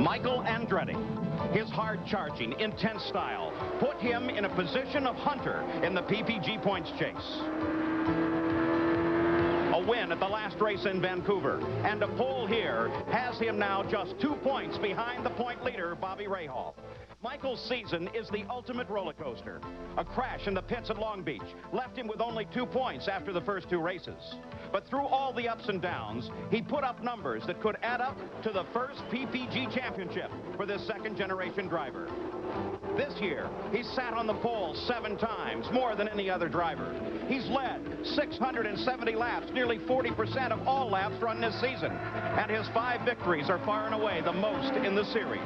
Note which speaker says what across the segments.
Speaker 1: Michael Andretti. His hard-charging, intense style put him in a position of hunter in the PPG points chase. A win at the last race in Vancouver, and a pole here has him now just 2 points behind the point leader, Bobby Rahal. Michael's season is the ultimate roller coaster. A crash in the pits at Long Beach left him with only 2 points after the first 2 races. But through all the ups and downs, he put up numbers that could add up to the first PPG championship for this second-generation driver. This year, he sat on the pole 7 times, more than any other driver. He's led 670 laps, nearly 40% of all laps run this season. And his 5 victories are far and away the most in the series.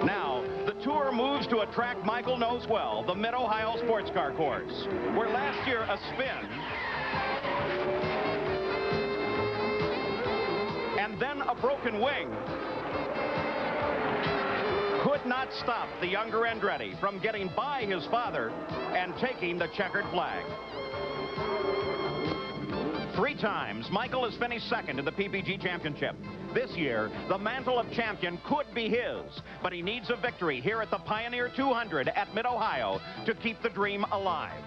Speaker 1: Now, the Tour moves to a track Michael knows well, the Mid-Ohio Sports Car Course, where last year a spin and then a broken wing could not stop the younger Andretti from getting by his father and taking the checkered flag. 3 times, Michael has finished second in the PPG Championship. This year, the mantle of champion could be his, but he needs a victory here at the Pioneer 200 at Mid-Ohio to keep the dream alive.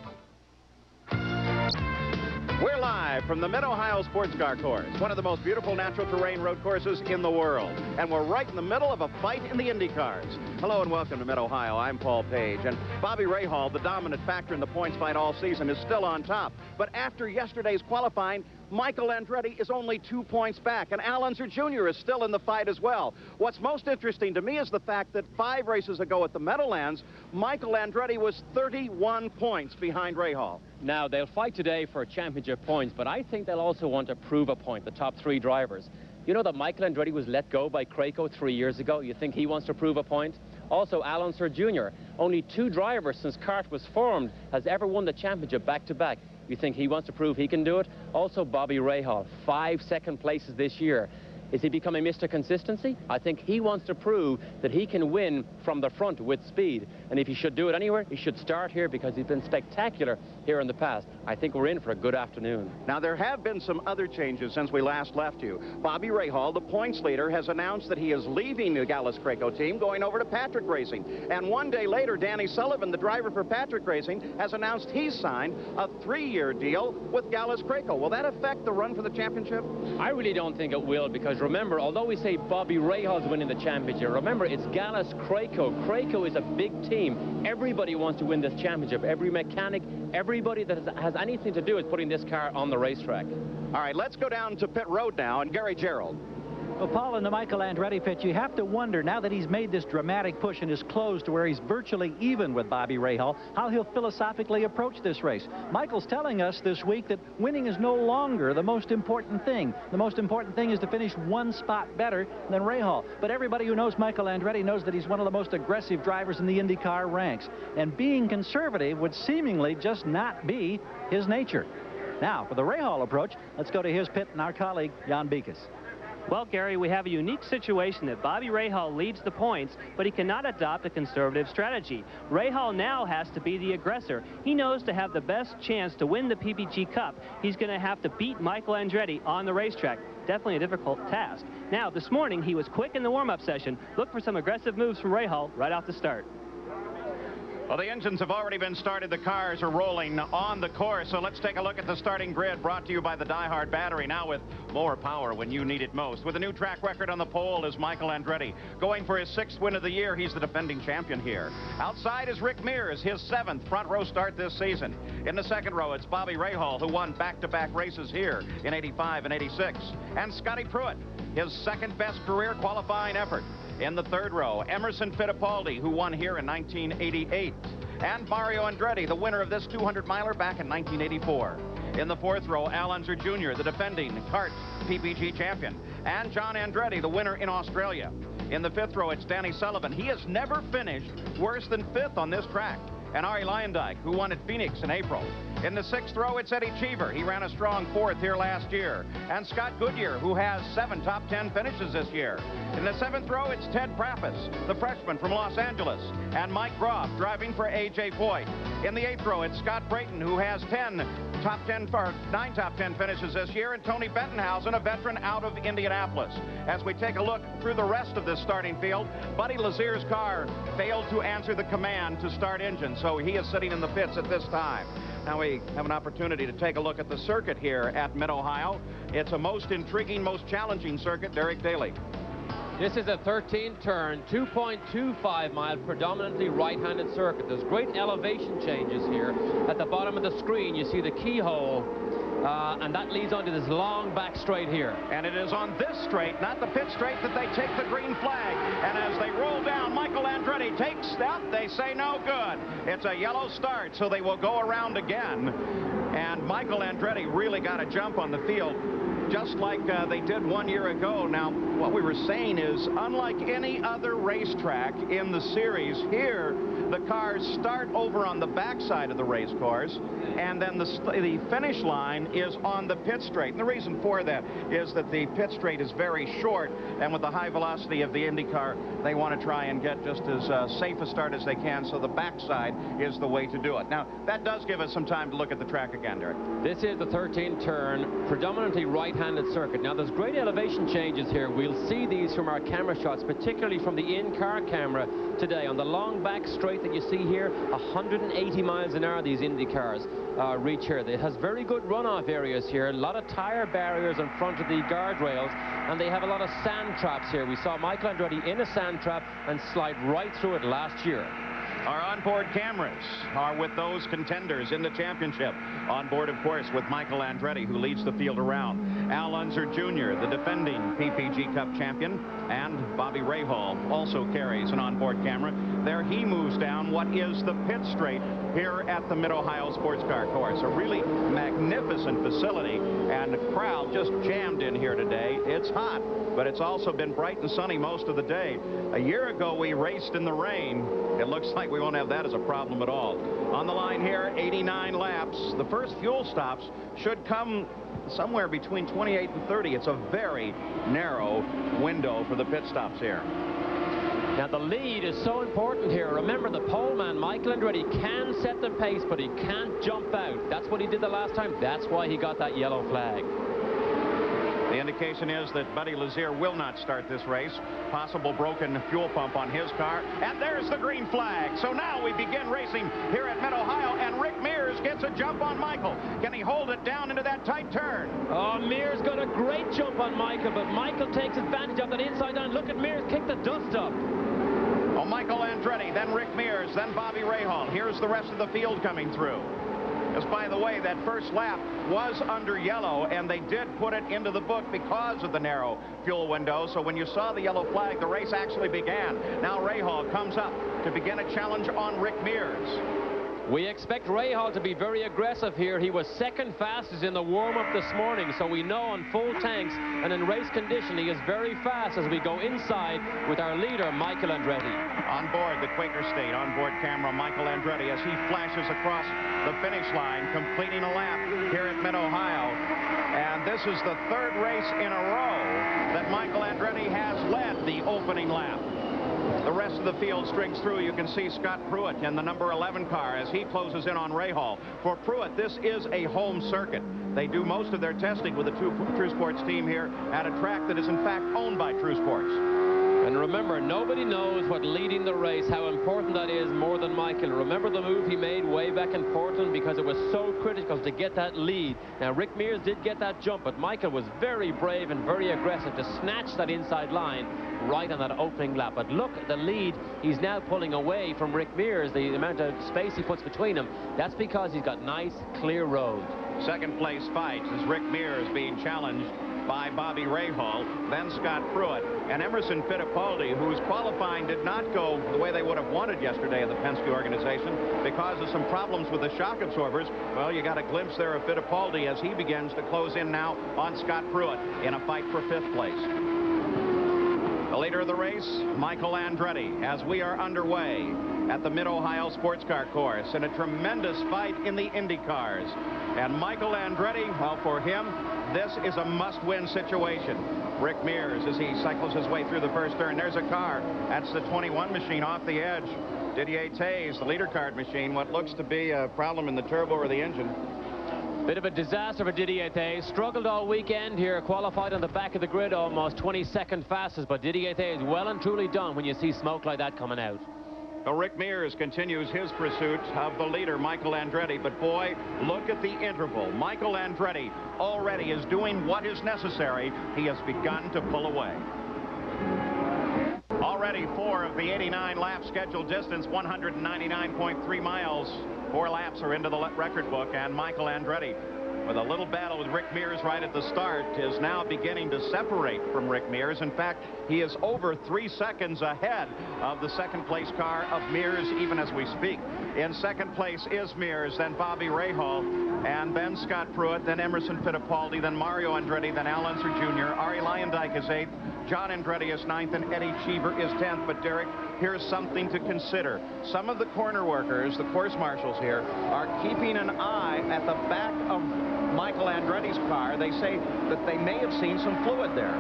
Speaker 1: We're live from the Mid-Ohio Sports Car Course, one of the most beautiful natural terrain road courses in the world. And we're right in the middle of a fight in the Indy cars. Hello and welcome to Mid-Ohio. I'm Paul Page. And Bobby Rahal, the dominant factor in the points fight all season, is still on top. But after yesterday's qualifying, Michael Andretti is only 2 points back, and Al Unser Jr. is still in the fight as well. What's most interesting to me is the fact that 5 races ago at the Meadowlands, Michael Andretti was 31 points behind Rahal.
Speaker 2: Now, they'll fight today for championship points, but I think they'll also want to prove a point, the top 3 drivers. You know that Michael Andretti was let go by Craco 3 years ago? You think he wants to prove a point? Also, Al Unser Jr. Only 2 drivers since CART was formed has ever won the championship back-to-back. You think he wants to prove he can do it? Also, Bobby Rahal, 5 second places this year. Is he becoming Mr. Consistency? I think he wants to prove that he can win from the front with speed. And if he should do it anywhere, he should start here because he's been spectacular here in the past. I think we're in for a good afternoon.
Speaker 1: Now, there have been some other changes since we last left you. Bobby Rahal, the points leader, has announced that he is leaving the Gallus Craco team, going over to Patrick Racing. And 1 day later, Danny Sullivan, the driver for Patrick Racing, has announced he's signed a 3-year deal with Gallus Craco. Will that affect the run for the championship?
Speaker 2: I really don't think it will, because remember, although we say Bobby Rahal's winning the championship, remember, it's Gallus Craco. Craco is a big team. Everybody wants to win this championship. Every mechanic, everybody that has anything to do with putting this car on the racetrack.
Speaker 1: All right, let's go down to pit road now, and Gary Gerald.
Speaker 3: Well, Paul, in the Michael Andretti pit, you have to wonder, now that he's made this dramatic push and is close to where he's virtually even with Bobby Rahal, how he'll philosophically approach this race. Michael's telling us this week that winning is no longer the most important thing. The most important thing is to finish 1 spot better than Rahal. But everybody who knows Michael Andretti knows that he's one of the most aggressive drivers in the IndyCar ranks. And being conservative would seemingly just not be his nature. Now, for the Rahal approach, let's go to his pit and our colleague, Jan Beekes.
Speaker 4: Well, Gary, we have a unique situation that Bobby Rahal leads the points, but he cannot adopt a conservative strategy. Rahal now has to be the aggressor. He knows to have the best chance to win the PPG Cup, he's going to have to beat Michael Andretti on the racetrack. Definitely a difficult task. Now, this morning, he was quick in the warm-up session. Look for some aggressive moves from Rahal right off the start.
Speaker 1: Well, the engines have already been started. The cars are rolling on the course. So let's take a look at the starting grid, brought to you by the Die Hard battery, now with more power when you need it most. With a new track record on the pole is Michael Andretti. Going for his 6th win of the year, he's the defending champion here. Outside is Rick Mears, his 7th front row start this season. In the second row, it's Bobby Rahal, who won back-to-back races here in '85 and '86. And Scotty Pruitt, his 2nd best career qualifying effort. In the third row, Emerson Fittipaldi, who won here in 1988. And Mario Andretti, the winner of this 200-miler back in 1984. In the fourth row, Al Unser Jr., the defending CART PPG champion. And John Andretti, the winner in Australia. In the fifth row, it's Danny Sullivan. He has never finished worse than 5th on this track. And Arie Luyendyk, who won at Phoenix in April. In the 6th row, it's Eddie Cheever. He ran a strong 4th here last year. And Scott Goodyear, who has 7 top 10 finishes this year. In the 7th row, it's Ted Prappis, the freshman from Los Angeles. And Mike Groff driving for A.J. Foyt. In the 8th row, it's Scott Brayton, who has 9 top 10 finishes this year, and Tony Bettenhausen, a veteran out of Indianapolis. As we take a look through the rest of this starting field, Buddy Lazier's car failed to answer the command to start engine, so he is sitting in the pits at this time. Now we have an opportunity to take a look at the circuit here at Mid-Ohio. It's a most intriguing, most challenging circuit. Derek Daly.
Speaker 2: This is a 13-turn, 2.25-mile, predominantly right-handed circuit. There's great elevation changes here. At the bottom of the screen, you see the keyhole, and that leads onto this long back straight here.
Speaker 1: And it is on this straight, not the pit straight, that they take the green flag. And as they roll down, Michael Andretti takes that. They say no good. It's a yellow start, so they will go around again. And Michael Andretti really got a jump on the field, just like they did 1 year ago. Now, what we were saying is, unlike any other racetrack in the series, here the cars start over on the backside of the race course, and then the finish line is on the pit straight. And the reason for that is that the pit straight is very short, and with the high velocity of the IndyCar, they want to try and get just as safe a start as they can, so the backside is the way to do it. Now, that does give us some time to look at the track again, Derek.
Speaker 2: This is the 13-turn, predominantly right-handed circuit. Now, there's great elevation changes here. We'll see these from our camera shots, particularly from the in-car camera today. On the long back straight that you see here, 180 miles an hour these Indy cars reach here. It has very good runoff areas here, a lot of tire barriers in front of the guardrails, and they have a lot of sand traps here. We saw Michael Andretti in a sand trap and slide right through it last year.
Speaker 1: Our onboard cameras are with those contenders in the championship. On board, of course, with Michael Andretti, who leads the field around. Al Unser Jr., the defending PPG Cup champion, and Bobby Rahal also carries an onboard camera. There he moves down what is the pit straight here at the Mid-Ohio Sports Car Course. A really magnificent facility, and the crowd just jammed in here today. It's hot, but it's also been bright and sunny most of the day. A year ago, we raced in the rain. It looks like we won't have that as a problem at all. On the line here, 89 laps. The first fuel stops should come somewhere between 28 and 30. It's a very narrow window for the pit stops here.
Speaker 2: Now, the lead is so important here. Remember, the pole man, Michael Andretti, can set the pace, but he can't jump out. That's what he did the last time. That's why he got that yellow flag.
Speaker 1: The indication is that Buddy Lazier will not start this race. Possible broken fuel pump on his car. And there's the green flag. So now we begin racing here at Mid-Ohio, and Rick Mears gets a jump on Michael. Can he hold it down into that tight turn?
Speaker 2: Oh, Mears got a great jump on Michael, but Michael takes advantage of that inside down. Look at Mears kick the dust up.
Speaker 1: Oh, Michael Andretti, then Rick Mears, then Bobby Rahal. Here's the rest of the field coming through. As, by the way, that first lap was under yellow, and they did put it into the book because of the narrow fuel window. So when you saw the yellow flag, the race actually began. Now Rahal comes up to begin a challenge on Rick Mears.
Speaker 2: We expect Rahal to be very aggressive here. He was second fastest in the warm-up this morning, so we know on full tanks and in race condition he is very fast as we go inside with our leader, Michael Andretti.
Speaker 1: On board the Quaker State onboard camera, Michael Andretti, as he flashes across the finish line, completing a lap here at Mid-Ohio. And this is the third race in a row that Michael Andretti has led the opening lap. The rest of the field strings through. You can see Scott Pruitt in the number 11 car as he closes in on Rahal. For Pruitt, this is a home circuit. They do most of their testing with the True Sports team here at a track that is in fact owned by True Sports.
Speaker 2: And remember, nobody knows what leading the race, how important that is more than Michael. Remember the move he made way back in Portland because it was so critical to get that lead. Now, Rick Mears did get that jump, but Michael was very brave and very aggressive to snatch that inside line right on that opening lap. But look at the lead. He's now pulling away from Rick Mears, the amount of space he puts between them. That's because he's got nice, clear road.
Speaker 1: Second place fight is Rick Mears being challenged by Bobby Rahal, then Scott Pruitt, and Emerson Fittipaldi, whose qualifying did not go the way they would have wanted yesterday at the Penske organization because of some problems with the shock absorbers. Well, you got a glimpse there of Fittipaldi as he begins to close in now on Scott Pruitt in a fight for fifth place. The leader of the race, Michael Andretti, as we are underway at the Mid-Ohio Sports Car Course in a tremendous fight in the Indy cars. And Michael Andretti, well, for him, this is a must-win situation. Rick Mears, as he cycles his way through the first turn, there's a car. That's the 21 machine off the edge. Didier Taze, the leader card machine, what looks to be a problem in the turbo or the engine.
Speaker 2: Bit of a disaster for Didier Taze. Struggled all weekend here, qualified on the back of the grid, almost 22nd fastest, but Didier Taze well and truly done when you see smoke like that coming out.
Speaker 1: Well, Rick Mears continues his pursuit of the leader, Michael Andretti, but boy, look at the interval. Michael Andretti already is doing what is necessary. He has begun to pull away. Already 4 of the 89 lap scheduled distance, 199.3 miles. 4 laps are into the record book, and Michael Andretti, with a little battle with Rick Mears right at the start, is now beginning to separate from Rick Mears. In fact, he is over 3 seconds ahead of the second place car of Mears even as we speak. In second place is Mears, then Bobby Rahal, and then Scott Pruitt, then Emerson Fittipaldi, then Mario Andretti, then Al Unser Jr. Arie Luyendyk is 8th, John Andretti is 9th, and Eddie Cheever is 10th. But Derek, here's something to consider. Some of the corner workers, the course marshals here, are keeping an eye at the back of Michael Andretti's car. They say that they may have seen some fluid there.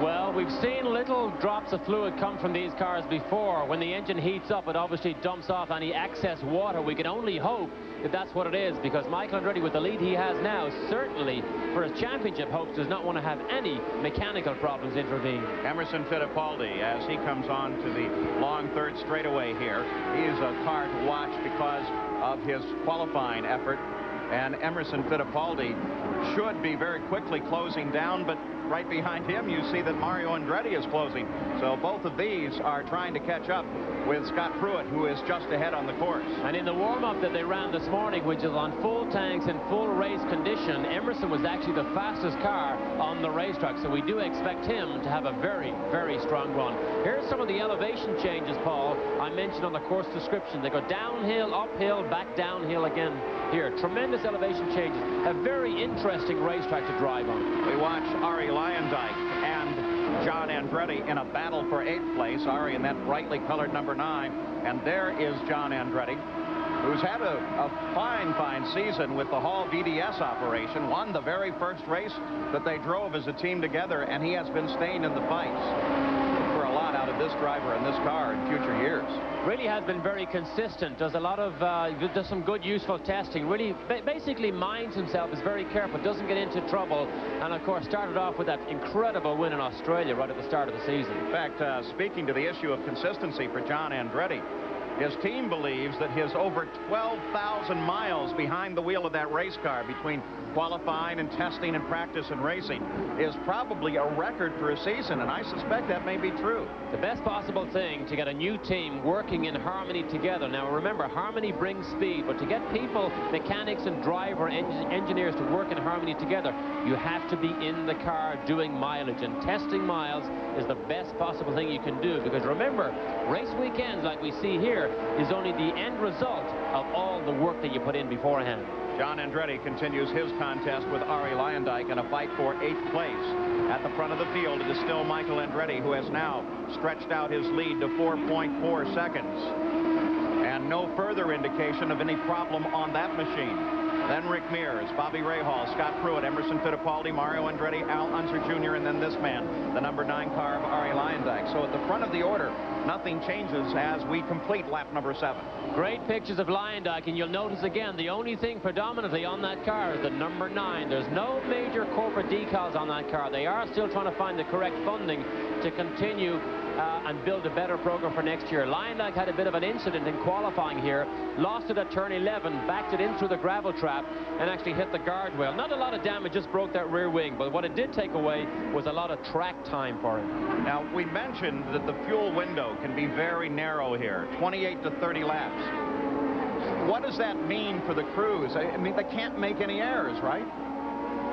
Speaker 2: Well, we've seen little drops of fluid come from these cars before. When the engine heats up, it obviously dumps off any excess water. We can only hope that that's what it is, because Michael Andretti, with the lead he has now, certainly for his championship hopes, does not want to have any mechanical problems intervene.
Speaker 1: Emerson Fittipaldi, as he comes on to the long third straightaway here, he is a car to watch because of his qualifying effort. And Emerson Fittipaldi should be very quickly closing down, but right behind him you see that Mario Andretti is closing. So both of these are trying to catch up with Scott Pruitt, who is just ahead on the course.
Speaker 2: And in the warm-up that they ran this morning, which is on full tanks and full race condition, Emerson was actually the fastest car on the racetrack. So we do expect him to have a very, very strong run. Here's some of the elevation changes, Paul, I mentioned on the course description. They go downhill, uphill, back downhill again here. Tremendous elevation changes. A very interesting racetrack to drive on.
Speaker 1: We watch Arie Luyendyk and John Andretti in a battle for 8th place. Arie in that brightly colored number 9. And there is John Andretti, who's had a fine season with the Hall VDS operation. Won the very first race that they drove as a team together, and he has been staying in the fights. For a lot out of this driver and this car in future years.
Speaker 2: Really has been very consistent. Does a lot of does some good useful testing. Really basically minds himself, is very careful, doesn't get into trouble, and of course started off with that incredible win in Australia right at the start of the season.
Speaker 1: In fact, speaking to the issue of consistency for John Andretti, his team believes that his over 12,000 miles behind the wheel of that race car between qualifying and testing and practice and racing is probably a record for a season, and I suspect that may be true.
Speaker 2: The best possible thing to get a new team working in harmony together. Now remember, harmony brings speed, but to get people, mechanics and driver engineers to work in harmony together, you have to be in the car doing mileage, and testing miles is the best possible thing you can do, because remember, race weekends like we see here is only the end result of all the work that you put in beforehand.
Speaker 1: John Andretti continues his contest with Arie Luyendyk in a fight for 8th place. At the front of the field, it is still Michael Andretti, who has now stretched out his lead to 4.4 seconds. And no further indication of any problem on that machine. Then Rick Mears, Bobby Rahal, Scott Pruitt, Emerson Fittipaldi, Mario Andretti, Al Unser Jr., and then this man, the number 9 car of Arie Luyendyk. So at the front of the order, nothing changes as we complete lap number 7.
Speaker 2: Great pictures of Luyendyk, and you'll notice again, the only thing predominantly on that car is the number 9. There's no major corporate decals on that car. They are still trying to find the correct funding to continue and build a better program for next year. Luyendyk had a bit of an incident in qualifying here, lost it at turn 11, backed it in through the gravel trap, and actually hit the guardrail. Not a lot of damage, just broke that rear wing, but what it did take away was a lot of track time for him.
Speaker 1: Now, we mentioned that the fuel window can be very narrow here, 28 to 30 laps. What does that mean for the crews? I mean, they can't make any errors, right?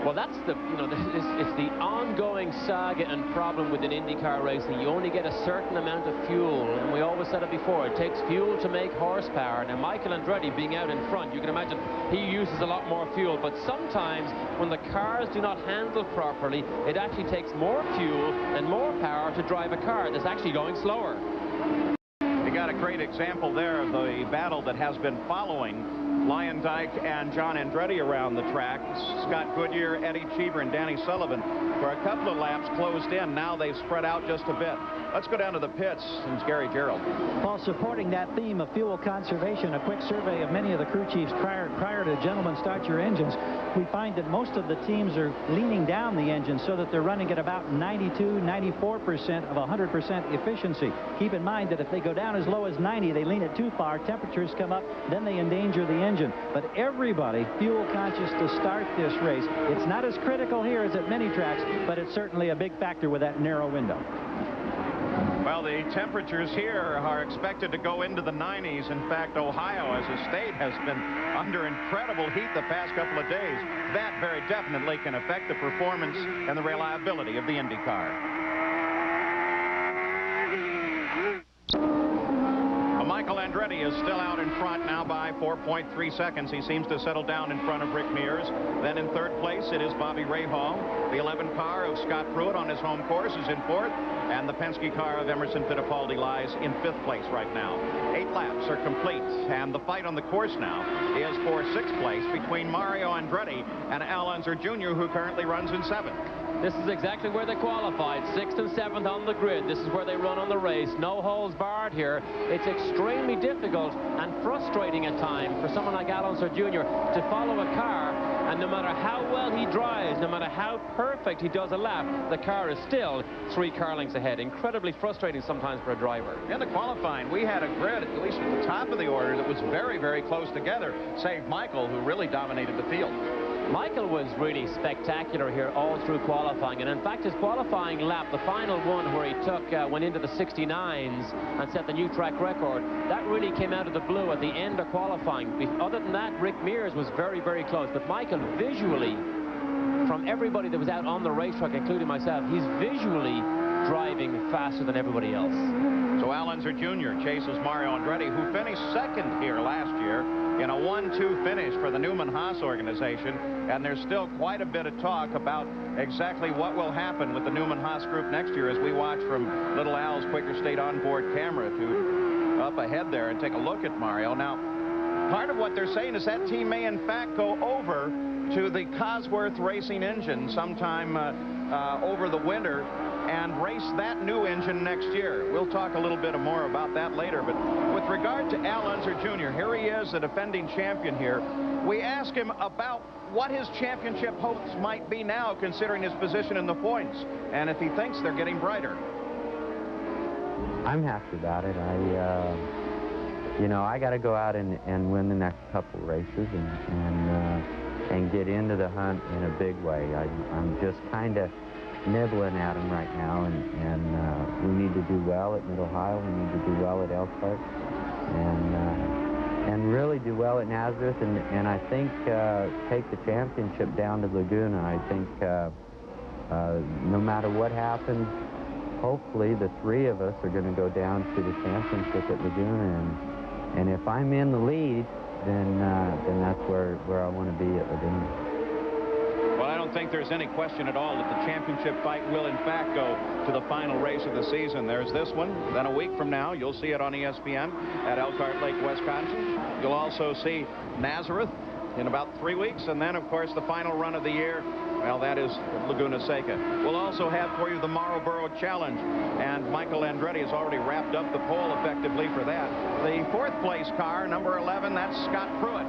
Speaker 2: Well, that's the, it's the ongoing saga and problem within IndyCar racing. You only get a certain amount of fuel, and we always said it before, it takes fuel to make horsepower. Now, Michael Andretti being out in front, you can imagine he uses a lot more fuel, but sometimes when the cars do not handle properly, it actually takes more fuel and more power to drive a car that's actually going slower.
Speaker 1: You got a great example there of the battle that has been following Lion Dyke and John Andretti around the track. Scott Goodyear, Eddie Cheever, and Danny Sullivan for a couple of laps closed in. Now they've spread out just a bit. Let's go down to the pits. It's Gary Gerould.
Speaker 3: While supporting that theme of fuel conservation, a quick survey of many of the crew chiefs prior to Gentlemen Start Your Engines, we find that most of the teams are leaning down the engine so that they're running at about 92, 94% of 100% efficiency. Keep in mind that if they go down as low as 90, they lean it too far, temperatures come up, then they endanger the engine. But everybody fuel conscious to start this race. It's not as critical here as at many tracks, but it's certainly a big factor with that narrow window.
Speaker 1: Well, the temperatures here are expected to go into the 90s. In fact, Ohio as a state has been under incredible heat the past couple of days. That very definitely can affect the performance and the reliability of the IndyCar. Michael Andretti is still out in front now by 4.3 seconds. He seems to settle down in front of Rick Mears. Then in third place, it is Bobby Rahal. The 11 car of Scott Pruitt on his home course is in fourth. And the Penske car of Emerson Fittipaldi lies in fifth place right now. 8 laps are complete. And the fight on the course now is for sixth place between Mario Andretti and Al Unser Jr., who currently runs in seventh.
Speaker 2: This is exactly where they qualified, 6th and 7th on the grid. This is where they run on the race. No holes barred here. It's extremely difficult and frustrating at times for someone like Al Unser Jr. to follow a car, and no matter how well he drives, no matter how perfect he does a lap, the car is still 3 car lengths ahead. Incredibly frustrating sometimes for a driver.
Speaker 1: In the qualifying, we had a grid, at least at the top of the order, that was very, very close together, save Michael, who really dominated the field.
Speaker 2: Michael was really spectacular here all through qualifying, and in fact his qualifying lap, the final one where he went into the 69s and set the new track record, that really came out of the blue at the end of qualifying. Other than that, Rick Mears was very, very close, but Michael visually, from everybody that was out on the racetrack, including myself, he's visually driving faster than everybody else.
Speaker 1: So Al Unser Jr. chases Mario Andretti, who finished second here last year in a 1-2 finish for the Newman-Haas organization, and there's still quite a bit of talk about exactly what will happen with the Newman-Haas group next year as we watch from Little Al's Quaker State onboard camera to up ahead there and take a look at Mario. Now, part of what they're saying is that team may in fact go over to the Cosworth Racing engine sometime over the winter and race that new engine next year. We'll talk a little bit more about that later, but with regard to Al Unser Jr., here he is, the defending champion here. We ask him about what his championship hopes might be now, considering his position in the points, and if he thinks they're getting brighter.
Speaker 5: I'm happy about it. You know, I got to go out and win the next couple races and get into the hunt in a big way. I'm just kind of nibbling at them right now, and we need to do well at Mid-Ohio. We need to do well at Elkhart, and really do well at Nazareth, and I think take the championship down to Laguna. I think no matter what happens, hopefully the 3 of us are going to go down to the championship at Laguna, and if I'm in the lead, then that's where I want to be at Laguna.
Speaker 1: Well, I don't think there's any question at all that the championship fight will, in fact, go to the final race of the season. There's this one. Then a week from now, you'll see it on ESPN at Elkhart Lake, Wisconsin. You'll also see Nazareth in about 3 weeks. And then, of course, the final run of the year, well, that is Laguna Seca. We'll also have for you the Marlboro Challenge. And Michael Andretti has already wrapped up the pole effectively for that. The 4th place car, number 11, that's Scott Pruitt.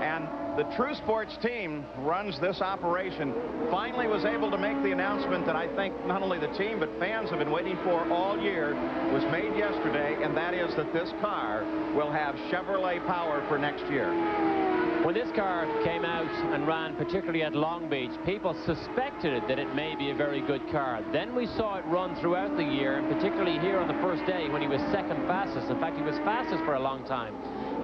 Speaker 1: And the True Sports team runs this operation, finally was able to make the announcement that I think not only the team but fans have been waiting for all year, was made yesterday, and that is that this car will have Chevrolet power for next year.
Speaker 2: When this car came out and ran, particularly at Long Beach, people suspected that it may be a very good car. Then we saw it run throughout the year, and particularly here on the first day when he was second fastest. In fact, he was fastest for a long time.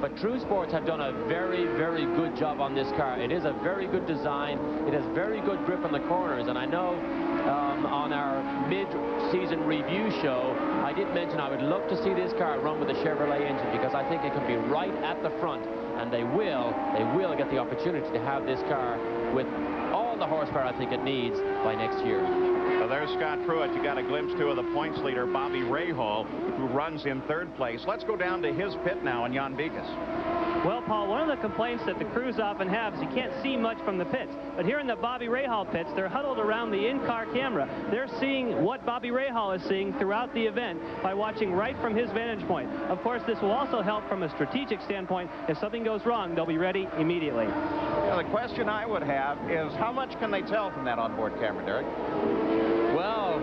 Speaker 2: But True Sports have done a very, very good job on this car. It is a very good design. It has very good grip on the corners. And I know on our mid-season review show, I did mention I would love to see this car run with a Chevrolet engine, because I think it can be right at the front. And they will get the opportunity to have this car with all the horsepower I think it needs by next year.
Speaker 1: So there's Scott Pruitt. You got a glimpse, too, of the points leader, Bobby Rahal, who runs in third place. Let's go down to his pit now in Jan Beekes.
Speaker 4: Well, Paul, one of the complaints that the crews often have is you can't see much from the pits. But here in the Bobby Rahal pits, they're huddled around the in-car camera. They're seeing what Bobby Rahal is seeing throughout the event by watching right from his vantage point. Of course, this will also help from a strategic standpoint. If something goes wrong, they'll be ready immediately.
Speaker 1: Now, the question I would have is, how much can they tell from that onboard camera, Derek?
Speaker 2: Well,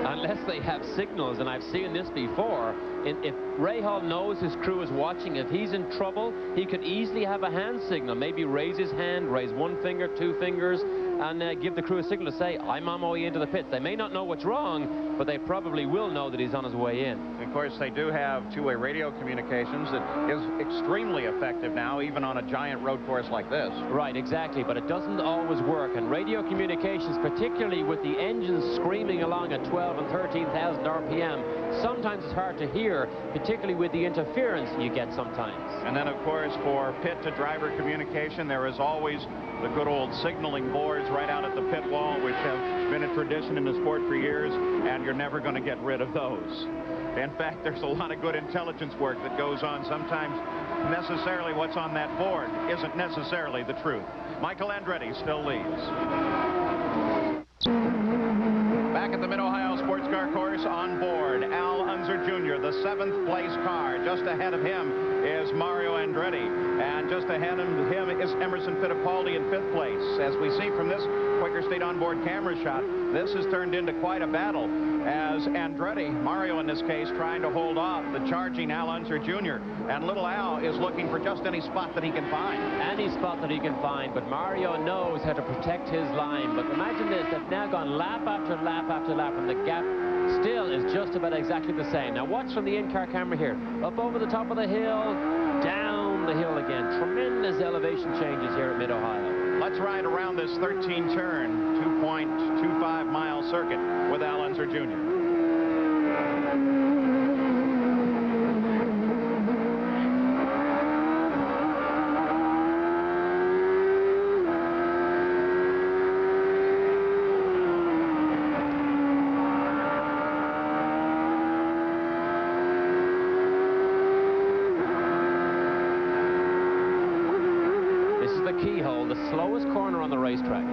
Speaker 2: unless they have signals, and I've seen this before, if Rahal knows his crew is watching, if he's in trouble, he could easily have a hand signal. Maybe raise his hand, raise one finger, two fingers, and give the crew a signal to say, I'm on my way into the pits. They may not know what's wrong, but they probably will know that he's on his way in.
Speaker 1: Of course, they do have two-way radio communications that is extremely effective now, even on a giant road course like this.
Speaker 2: Right, exactly, but it doesn't always work. And radio communications, particularly with the engines screaming along at 12 and 13,000 RPM, sometimes it's hard to hear, particularly with the interference you get sometimes.
Speaker 1: And then, of course, for pit-to-driver communication, there is always the good old signaling boards right out at the pit wall, which have been a tradition in the sport for years, and you're never going to get rid of those. In fact, there's a lot of good intelligence work that goes on. Sometimes necessarily what's on that board isn't necessarily the truth. Michael Andretti still leads. Back at the Mid-Ohio Sports Car Course, on board Al Unser Jr., the 7th place car. Just ahead of him is Mario Andretti, and just ahead of him is Emerson Fittipaldi in 5th place. As we see from this Quaker State onboard camera shot, this has turned into quite a battle, as Andretti, Mario in this case, trying to hold off the charging Al Unser Jr., and little Al is looking for just any spot that he can find.
Speaker 2: Any spot that he can find, but Mario knows how to protect his line. But imagine this, they've now gone lap after lap after lap, and the gap still is just about exactly the same. Now watch from the in-car camera here. Up over the top of the hill, down the hill again. Tremendous elevation changes here at Mid-Ohio.
Speaker 1: Let's ride around this 13-turn, 2.25-mile circuit with Al Unser Jr.
Speaker 2: Keyhole, the slowest corner on the racetrack.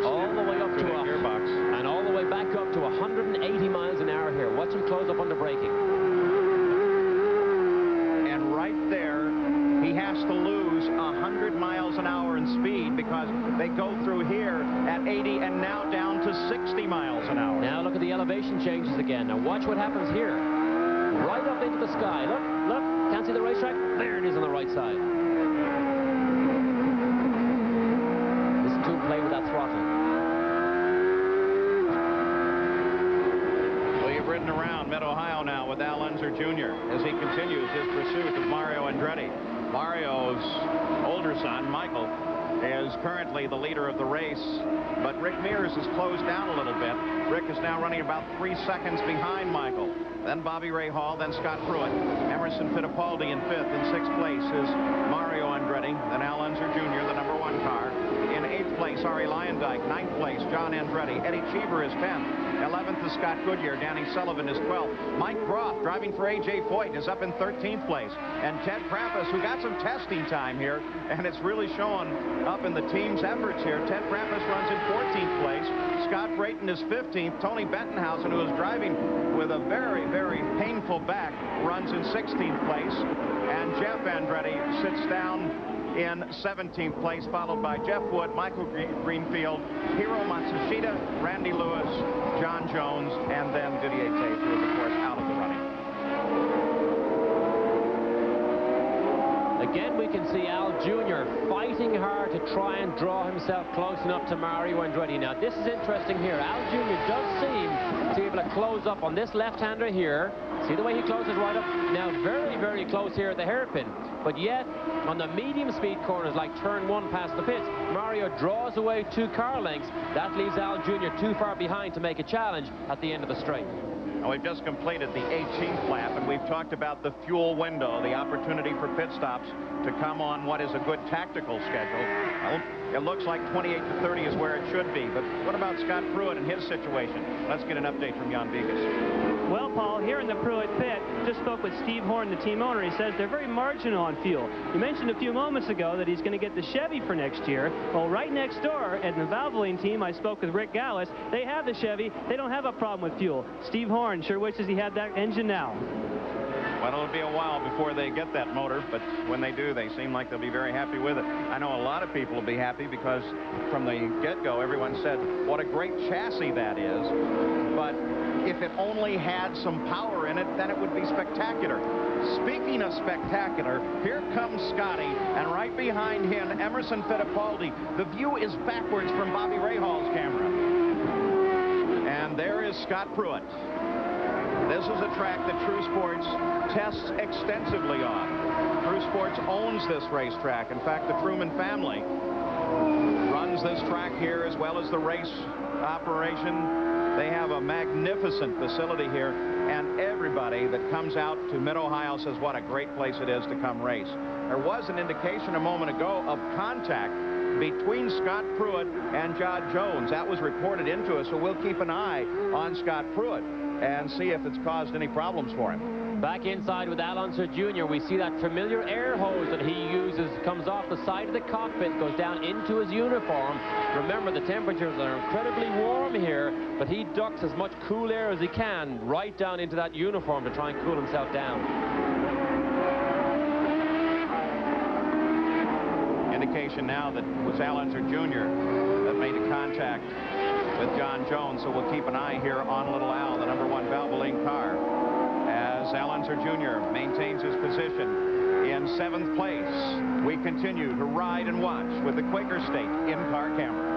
Speaker 2: All the way up to a gearbox, and all the way back up to 180 miles an hour here. Watch him close up under braking.
Speaker 1: And right there, he has to lose 100 miles an hour in speed, because they go through here at 80 and now down to 60 miles an hour.
Speaker 2: Now look at the elevation changes again. Now watch what happens here. Right up into the sky. Look, look. Can't see the racetrack? There it is on the right side. Listen to him play with that throttle.
Speaker 1: Well, you've ridden around Mid-Ohio now with Al Unser Jr. as he continues his pursuit of Mario Andretti. Mario's older son, Michael, is currently the leader of the race, but Rick Mears has closed down a little bit. Rick is now running about 3 seconds behind Michael. Then Bobby Rahal, then Scott Pruitt. Emerson Fittipaldi in 5th. In 6th place is Mario Andretti, then Al Unser Jr., the #1 car. In 8th place, Ari Luyendyk. 9th place, John Andretti. Eddie Cheever is 10th. 11th is Scott Goodyear. Danny Sullivan is 12th. Mike Groff, driving for A.J. Foyt, is up in 13th place. And Ted Krampus, who got some testing time here, and it's really showing up in the team's efforts here. Ted Krampus runs in 14th place. Scott Brayton is 15th. Tony Bettenhausen, who is driving with a very, very painful back, runs in 16th place. And Jeff Andretti sits down in 17th place, followed by Jeff Wood, Michael Greenfield, Hiro Matsushita, Randy Lewis, John Jones, and then Didier Tate, who is, of course, out of the running.
Speaker 2: Again, we can see Al Jr. fighting hard to try and draw himself close enough to Mario Andretti. Now, this is interesting here. Al Jr. does seem to be able to close up on this left-hander here. See the way he closes right up? Now, very, very close here at the hairpin. But yet, on the medium-speed corners, like turn 1 past the pits, Mario draws away 2 car lengths. That leaves Al Jr. too far behind to make a challenge at the end of the straight.
Speaker 1: Now, we've just completed the 18th lap, and we've talked about the fuel window, the opportunity for pit stops to come on what is a good tactical schedule. Well, it looks like 28 to 30 is where it should be. But what about Scott Pruett and his situation? Let's get an update from Jan Vigas.
Speaker 4: Well, Paul, here in the Pruett pit, just spoke with Steve Horn, the team owner. He says they're very marginal on fuel. You mentioned a few moments ago that he's going to get the Chevy for next year. Well, right next door at the Valvoline team, I spoke with Rick Gallis. They have the Chevy. They don't have a problem with fuel. Steve Horn sure wishes he had that engine now.
Speaker 1: Well, it'll be a while before they get that motor, but when they do, they seem like they'll be very happy with it. I know a lot of people will be happy because from the get-go, everyone said, what a great chassis that is. But if it only had some power in it, then it would be spectacular. Speaking of spectacular, here comes Scotty, and right behind him, Emerson Fittipaldi. The view is backwards from Bobby Rahal's camera. And there is Scott Pruett. This is a track that True Sports tests extensively on. True Sports owns this racetrack. In fact, the Truman family runs this track here as well as the race operation. They have a magnificent facility here, and everybody that comes out to Mid-Ohio says what a great place it is to come race. There was an indication a moment ago of contact between Scott Pruett and John Jones. That was reported into us, so we'll keep an eye on Scott Pruett and see if it's caused any problems for him.
Speaker 2: Back inside with Al Unser Jr., we see that familiar air hose that he uses comes off the side of the cockpit, goes down into his uniform. Remember, the temperatures are incredibly warm here, but he ducks as much cool air as he can right down into that uniform to try and cool himself down.
Speaker 1: Indication now that it was Al Unser Jr. that made the contact with John Jones, so we'll keep an eye here on Little Al, the #1 Valvoline car, as Al Unser Jr. maintains his position in 7th place. We continue to ride and watch with the Quaker State in-car camera.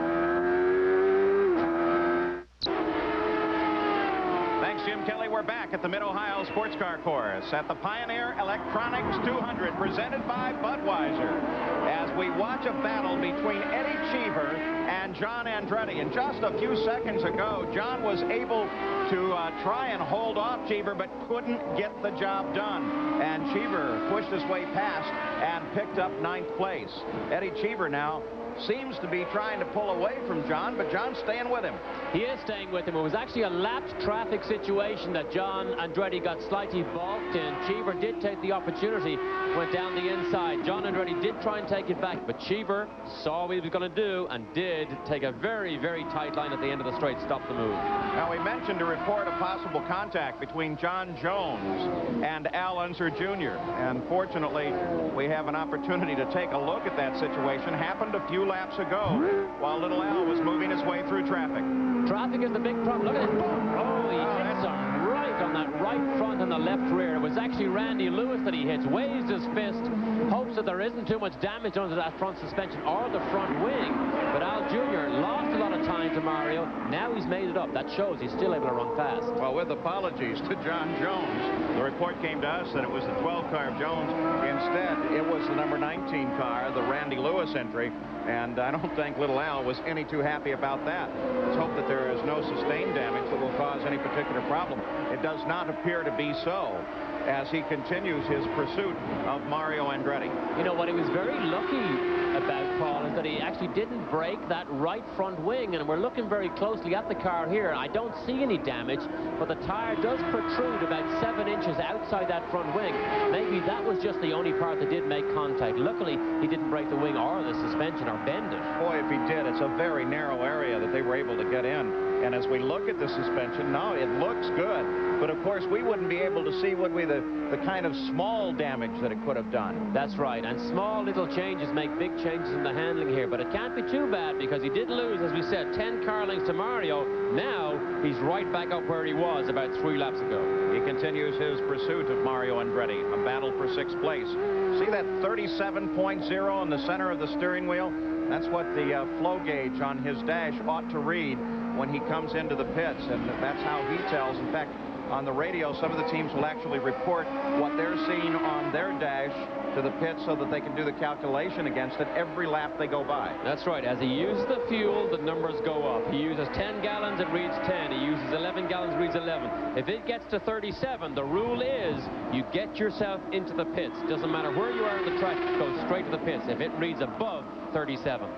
Speaker 1: Thanks, Jim Kelly. We're back at the Mid-Ohio Sports Car Course at the Pioneer Electronics 200, presented by Budweiser, as we watch a battle between Eddie Cheever and John Andretti. And just a few seconds ago, John was able to try and hold off Cheever, but couldn't get the job done. And Cheever pushed his way past and picked up 9th place. Eddie Cheever now seems to be trying to pull away from John, but John's staying with him.
Speaker 2: He is staying with him. It was actually a lapped traffic situation that John Andretti got slightly balked in. Cheever did take the opportunity, went down the inside. John Andretti did try and take it back, but Cheever saw what he was going to do and did take a very, very tight line at the end of the straight, stop the move.
Speaker 1: Now, we mentioned a report of possible contact between John Jones and Al Unser Jr. And fortunately, we have an opportunity to take a look at that situation. Happened a few laps ago while Little Al was moving his way through traffic.
Speaker 2: Traffic is the big problem. Look at it. Oh, he hits him right on that right front and the left rear. It was actually Randy Lewis that he hits. Waves his fist, hopes that there isn't too much damage under that front suspension or the front wing. But Al Jr. lost a lot of time to Mario. Now he's made it up. That shows he's still able to run fast.
Speaker 1: Well, with apologies to John Jones, the report came to us that it was the 12 car of Jones. Instead, it was the number 19 car, the Randy Lewis entry. And I don't think Little Al was any too happy about that. Let's hope that there is no sustained damage that will cause any particular problem. It does not appear to be so, as he continues his pursuit of Mario Andretti.
Speaker 2: You know what he was very lucky about, Paul, is that he actually didn't break that right front wing, and we're looking very closely at the car here. I don't see any damage, but the tire does protrude about 7 inches outside that front wing. Maybe that was just the only part that did make contact. Luckily, he didn't break the wing or the suspension or bend it.
Speaker 1: Boy, if he did, it's a very narrow area that they were able to get in. And as we look at the suspension, no, it looks good. But of course, we wouldn't be able to see, would we, the kind of small damage that it could have done.
Speaker 2: That's right. And small little changes make big changes in the handling here. But it can't be too bad because he did lose, as we said, 10 car lengths to Mario. Now he's right back up where he was about 3 laps ago.
Speaker 1: He continues his pursuit of Mario Andretti, a battle for 6th place. See that 37.0 in the center of the steering wheel? That's what the flow gauge on his dash ought to read when he comes into the pits, and that's how he tells. In fact, on the radio, some of the teams will actually report what they're seeing on their dash to the pit so that they can do the calculation against it every lap they go by.
Speaker 2: That's right. As he uses the fuel, the numbers go up. He uses 10 gallons, it reads 10. He uses 11 gallons, it reads 11. If it gets to 37, the rule is you get yourself into the pits. Doesn't matter where you are on the track, go straight to the pits if it reads above 37.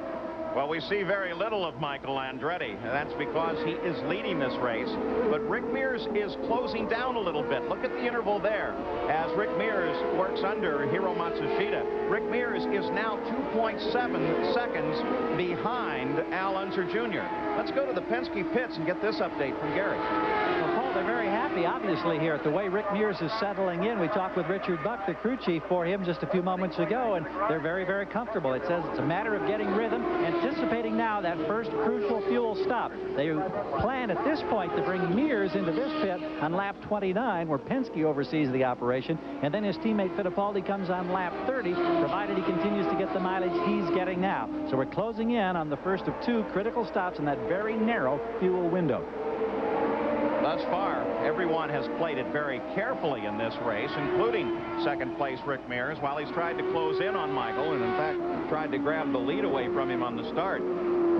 Speaker 1: Well, we see very little of Michael Andretti, and that's because he is leading this race. But Rick Mears is closing down a little bit. Look at the interval there as Rick Mears works under Hiro Matsushita. Rick Mears is now 2.7 seconds behind Al Unser Jr. Let's go to the Penske pits and get this update from Gary.
Speaker 3: Well, Paul, they're very happy, obviously, here at the way Rick Mears is settling in. We talked with Richard Buck, the crew chief, for him just a few moments ago, and they're very, very comfortable. It says it's a matter of getting rhythm, anticipating now that first crucial fuel stop. They plan at this point to bring Mears into this pit on lap 29, where Penske oversees the operation, and then his teammate Fittipaldi comes on lap 30, provided he continues to get the mileage he's getting now. So we're closing in on the first of two critical stops in that very narrow fuel window.
Speaker 1: Thus far, everyone has played it very carefully in this race, including second place Rick Mears, while he's tried to close in on Michael and, in fact, tried to grab the lead away from him on the start.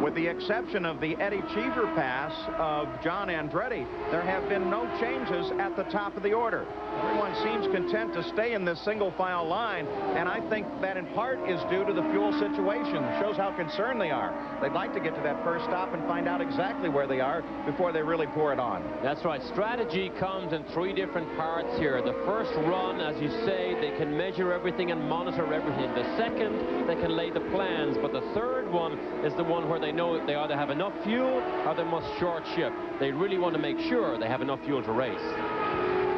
Speaker 1: With the exception of the Eddie Cheever pass of John Andretti, there have been no changes at the top of the order. Everyone seems content to stay in this single file line, and I think that in part is due to the fuel situation. It shows how concerned they are. They'd like to get to that first stop and find out exactly where they are before they really pour it on.
Speaker 2: That's right. Strategy comes in three different parts here. The first run, as you say, they can measure everything and monitor everything. The second, they can lay the plans. But the third one is the one where they know they either have enough fuel or they must short ship. They really want to make sure they have enough fuel to race.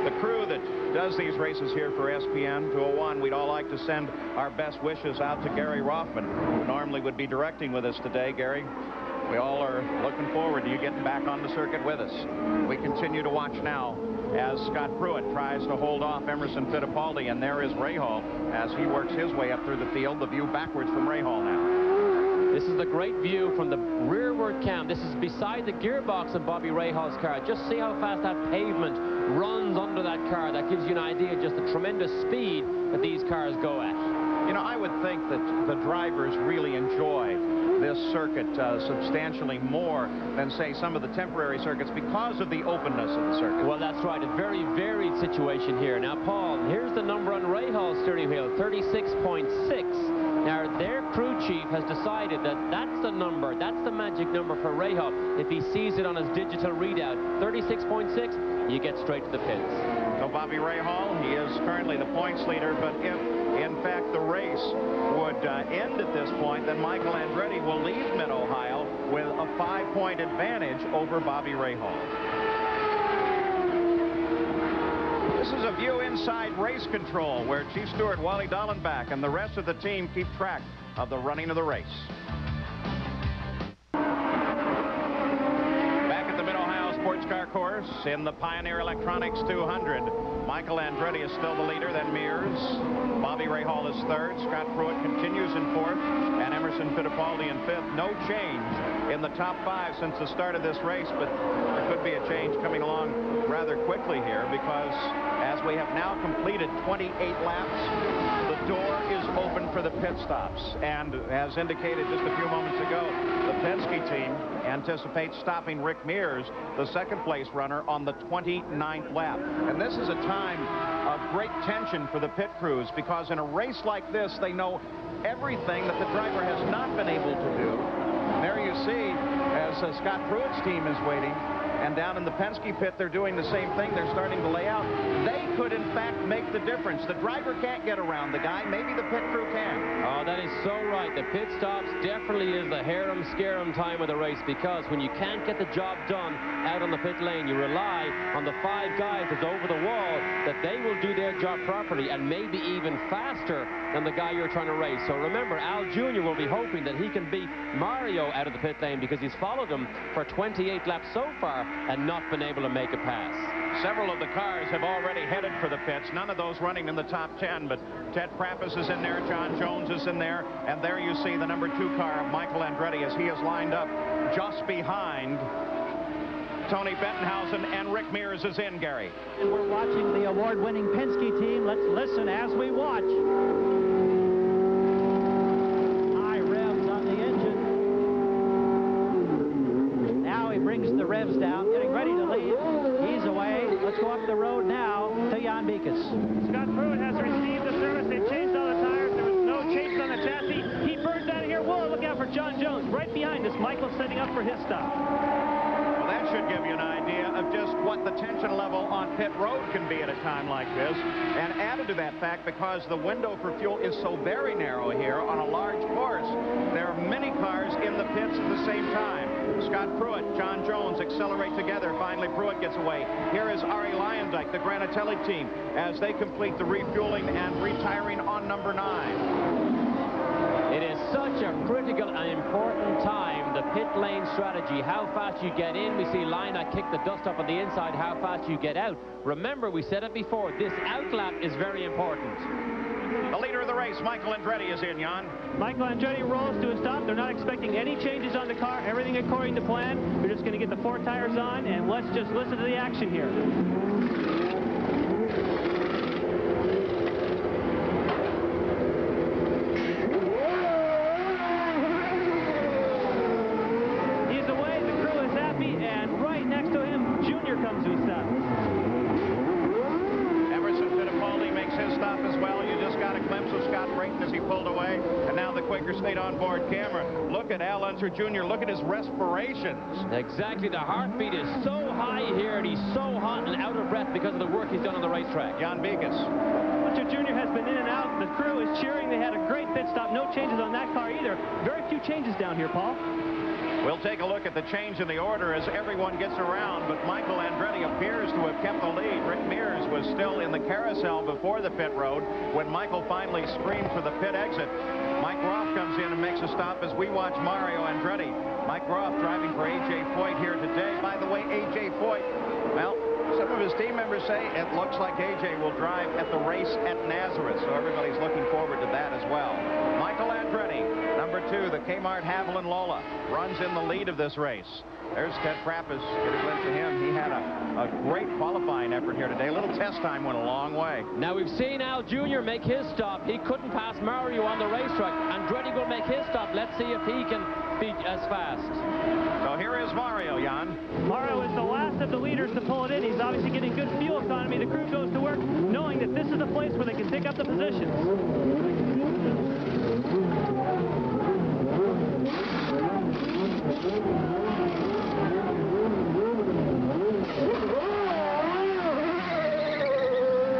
Speaker 1: The crew that does these races here for SPN 201, we'd all like to send our best wishes out to Gary Rothman, who normally would be directing with us today. Gary, we all are looking forward to you getting back on the circuit with us. We continue to watch now as Scott Pruitt tries to hold off Emerson Fittipaldi, and there is Rahal as he works his way up through the field. The view backwards from Rahal now.
Speaker 2: This is a great view from the rearward cam. This is beside the gearbox of Bobby Rahal's car. Just see how fast that pavement runs under that car. That gives you an idea of just the tremendous speed that these cars go at.
Speaker 1: You know, I would think that the drivers really enjoy this circuit substantially more than, say, some of the temporary circuits because of the openness of the circuit.
Speaker 2: Well, that's right. A very varied situation here. Now, Paul, here's the number on Rahal's steering wheel, 36.6. Now, their crew chief has decided that that's the number, that's the magic number for Rahal. If he sees it on his digital readout, 36.6, you get straight to the pits.
Speaker 1: So Bobby Rahal, he is currently the points leader, but if, in fact, the race would end at this point, then Michael Andretti will leave Mid-Ohio with a 5-point advantage over Bobby Rahal. This is a view inside race control where Chief Steward Wally Dallenbach and the rest of the team keep track of the running of the race. Back at the Mid-Ohio Sports Car Course in the Pioneer Electronics 200, Michael Andretti is still the leader, then Mears. Bobby Rahal is third. Scott Pruitt continues in fourth, and Emerson Fittipaldi in fifth. No change in the top five since the start of this race, but there could be a change coming along rather quickly here because as we have now completed 28 laps, the door is open for the pit stops. And as indicated just a few moments ago, the Penske team anticipates stopping Rick Mears, the second place runner, on the 29th lap. And this is a time of great tension for the pit crews because in a race like this, they know everything that the driver has not been able to do. There you see as Scott Pruitt's team is waiting, and down in the Penske pit, they're doing the same thing. They're starting to lay out. They could, in fact, make the difference. The driver can't get around the guy. Maybe the pit crew can.
Speaker 2: Oh, that is so right. The pit stops definitely is the harem-scarum time of the race because when you can't get the job done out on the pit lane, you rely on the 5 guys that's over the wall that they will do their job properly and maybe even faster than the guy you're trying to race. So remember, Al Jr. will be hoping that he can beat Mario out of the pit lane because he's followed him for 28 laps so far and not been able to make a pass.
Speaker 1: Several of the cars have already headed for the pits. None of those running in the top 10, but Ted Prappis is in there, John Jones is in there, and there you see the number 2 car of Michael Andretti as he is lined up just behind Tony Bettenhausen, and Rick Mears is in, Gary.
Speaker 3: And we're watching the award-winning Penske team. Let's listen as we watch. High revs on the engine. Now he brings the revs down, getting ready to leave. He's away. Let's go up the road now to Jan Beekes.
Speaker 4: Scott Pruitt has received the service. They've changed all the tires. There was no change on the chassis. He burns out of here. Whoa, look out for John Jones. Right behind us. Michael's setting up for his stop.
Speaker 1: Well, that should give you an idea of just what the tension level on pit road can be at a time like this. And added to that fact, because the window for fuel is so very narrow here on a large course, there are many cars in the pits at the same time. Scott Pruitt, John Jones accelerate together. Finally, Pruitt gets away. Here is Arie Luyendyk, the Granatelli team, as they complete the refueling and retiring on number 9.
Speaker 2: It is such a critical and important time, the pit lane strategy, how fast you get in. We see Luyendyk kick the dust up on the inside, how fast you get out. Remember, we said it before, this outlap is very important.
Speaker 1: The leader of the race, Michael Andretti, is in, Jan.
Speaker 4: Michael Andretti rolls to a stop. They're not expecting any changes on the car. Everything according to plan. They're just going to get the 4 tires on, and let's just listen to the action here. He's away. The crew is happy, and right next to him, Junior comes to a stop.
Speaker 1: Emerson Fittipaldi makes his stop as well. You just got a glimpse of Scott Brayton as he pulled away, and now the Quaker State onboard camera. Look at Al Unser Jr. Look at his respirations.
Speaker 2: Exactly. The heartbeat is so high here, and he's so hot and out of breath because of the work he's done on the racetrack.
Speaker 1: Jan Beekes.
Speaker 4: Unser Jr. has been in and out. The crew is cheering. They had a great pit stop. No changes on that car either. Very few changes down here, Paul.
Speaker 1: We'll take a look at the change in the order as everyone gets around, but Michael Andretti appears to have kept the lead. Rick Mears was still in the carousel before the pit road when Michael finally screamed for the pit exit. Mike Groff comes in and makes a stop as we watch Mario Andretti. Mike Groff driving for A.J. Foyt here today. By the way, A.J. Foyt, well, some of his team members say it looks like A.J. will drive at the race at Nazareth, so everybody's looking forward to that as well. Michael Andretti, number 2, the Kmart Haviland Lola, runs in the lead of this race. There's Ted Prappis. Get a glimpse of him. He had a great qualifying effort here today. A little test time went a long way.
Speaker 2: Now we've seen Al Jr. make his stop. He couldn't pass Mario on the racetrack. Andretti will make his stop. Let's see if he can be as fast.
Speaker 1: So here is Mario, Jan.
Speaker 4: Mario is the last of the leaders to pull it in. He's obviously getting good fuel economy. The crew goes to work knowing that this is the place where they can pick up the positions.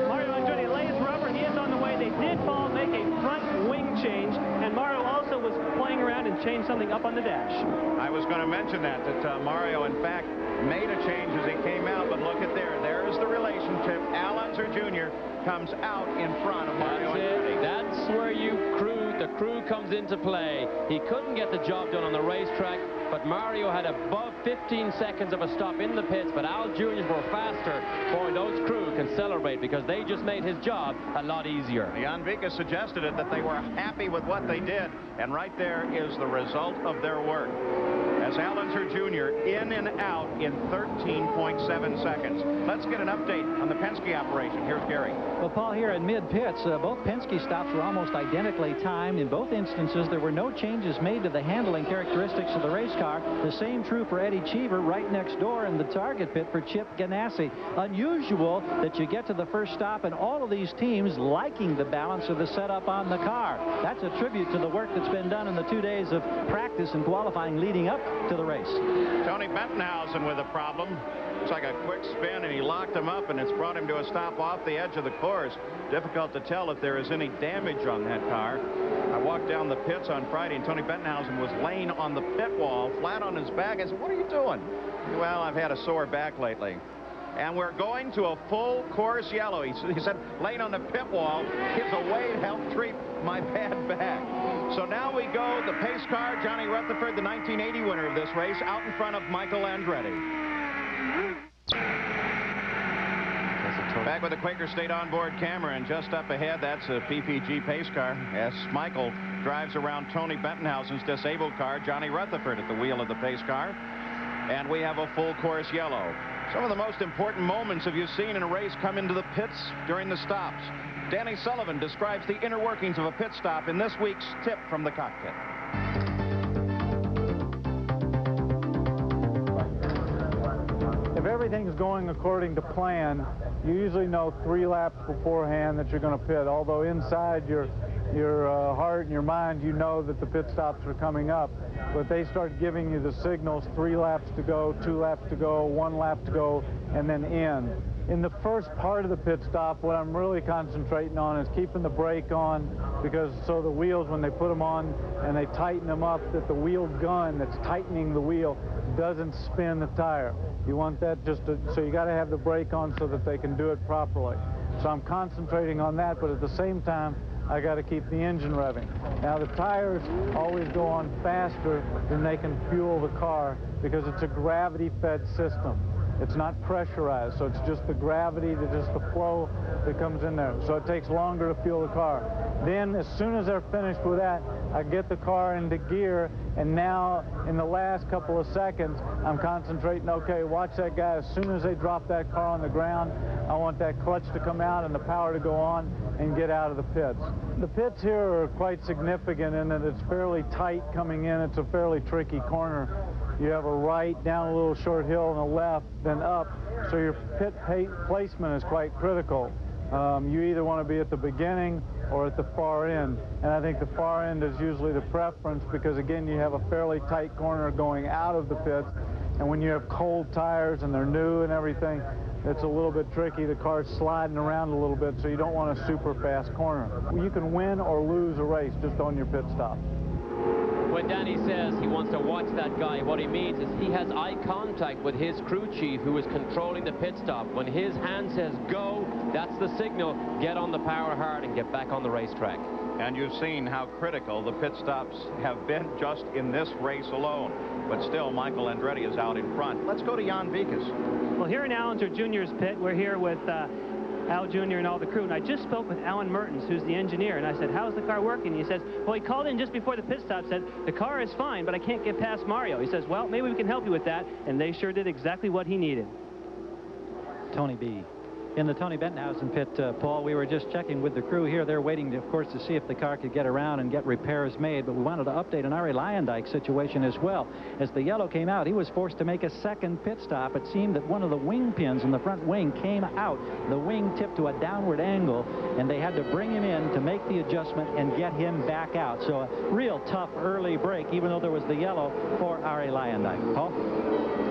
Speaker 4: Mario Andretti lays rubber. He is on the way. They did fall, make a front wing change, and Mario also was playing around and changed something up on the dash.
Speaker 1: I was going to mention that Mario, in fact, made a change as he came out, but look at there. There's the relationship. Al Unser Jr. comes out in front of Mario Andretti.
Speaker 2: That's where the crew comes into play. He couldn't get the job done on the racetrack, but Mario had above 15 seconds of a stop in the pits, but Al Jr.'s were faster. Boy, those crew can celebrate because they just made his job a lot easier.
Speaker 1: Jan Beekes suggested it, that they were happy with what they did, and right there is the result of their work. As Al Unser Jr. in and out in 13.7 seconds. Let's get an update on the Penske operation. Here's Gary.
Speaker 3: Well, Paul, here in mid-pits, both Penske stops were almost identically timed. In both instances, there were no changes made to the handling characteristics of the race car. The same true for Eddie Cheever right next door in the target pit for Chip Ganassi. Unusual that you get to the first stop and all of these teams liking the balance of the setup on the car. That's a tribute to the work that's been done in the 2 days of practice and qualifying leading up to the race.
Speaker 1: Tony Bettenhausen with a problem. It's like a quick spin, and he locked him up, and it's brought him to a stop off the edge of the course. Difficult to tell if there is any damage on that car. I walked down the pits on Friday, and Tony Bettenhausen was laying on the pit wall, flat on his back. I said, "What are you doing?" "Well, I've had a sore back lately." And we're going to a full course yellow. He said, laying on the pit wall is a way to help treat my bad back. So now we go, the pace car, Johnny Rutherford, the 1980 winner of this race, out in front of Michael Andretti. Back with the Quaker State onboard camera, and just up ahead, that's a PPG pace car as Michael drives around Tony Bentonhausen's disabled car, Johnny Rutherford, at the wheel of the pace car. And we have a full course yellow. Some of the most important moments have you seen in a race come into the pits during the stops. Danny Sullivan describes the inner workings of a pit stop in this week's Tip from the Cockpit.
Speaker 6: If everything's going according to plan, you usually know 3 laps beforehand that you're going to pit, although inside your heart and your mind, you know that the pit stops are coming up. But they start giving you the signals: 3 laps to go, 2 laps to go, 1 lap to go, and then in. In the first part of the pit stop, what I'm really concentrating on is keeping the brake on, because so the wheels, when they put them on and they tighten them up, that the wheel gun that's tightening the wheel doesn't spin the tire. You want that just to, so you got to have the brake on so that they can do it properly. So I'm concentrating on that, but at the same time, I got to keep the engine revving. Now, the tires always go on faster than they can fuel the car because it's a gravity-fed system. It's not pressurized, so it's just the gravity, just the flow that comes in there. So it takes longer to fuel the car. Then, as soon as they're finished with that, I get the car into gear, and now, in the last couple of seconds, I'm concentrating, okay, watch that guy. As soon as they drop that car on the ground, I want that clutch to come out and the power to go on and get out of the pits. The pits here are quite significant in that it's fairly tight coming in. It's a fairly tricky corner. You have a right, down a little short hill, and a left, then up. So your pit placement is quite critical. You either want to be at the beginning or at the far end. And I think the far end is usually the preference because, again, you have a fairly tight corner going out of the pits. And when you have cold tires and they're new and everything, it's a little bit tricky. The car's sliding around a little bit, so you don't want a super fast corner. You can win or lose a race just on your pit stop.
Speaker 2: When Danny says he wants to watch that guy, what he means is he has eye contact with his crew chief who is controlling the pit stop. When his hand says go, that's the signal. Get on the power hard and get back on the racetrack.
Speaker 1: And you've seen how critical the pit stops have been just in this race alone. But still, Michael Andretti is out in front. Let's go to Jan Vikas.
Speaker 4: Well, here in Al Unser Jr.'s pit, we're here with Al Jr. and all the crew, and I just spoke with Alan Mertens, who's the engineer, and I said, how's the car working? He says, well, he called in just before the pit stop, said, the car is fine, but I can't get past Mario. He says, well, maybe we can help you with that, and they sure did exactly what he needed.
Speaker 3: Tony B. In the Tony Bentonhausen pit, Paul, we were just checking with the crew here. They're waiting, of course, to see if the car could get around and get repairs made. But we wanted to update an Arie Luyendyk situation as well. As the yellow came out, he was forced to make a second pit stop. It seemed that one of the wing pins in the front wing came out. The wing tipped to a downward angle, and they had to bring him in to make the adjustment and get him back out. So a real tough early break, even though there was the yellow for Arie Luyendyk. Paul?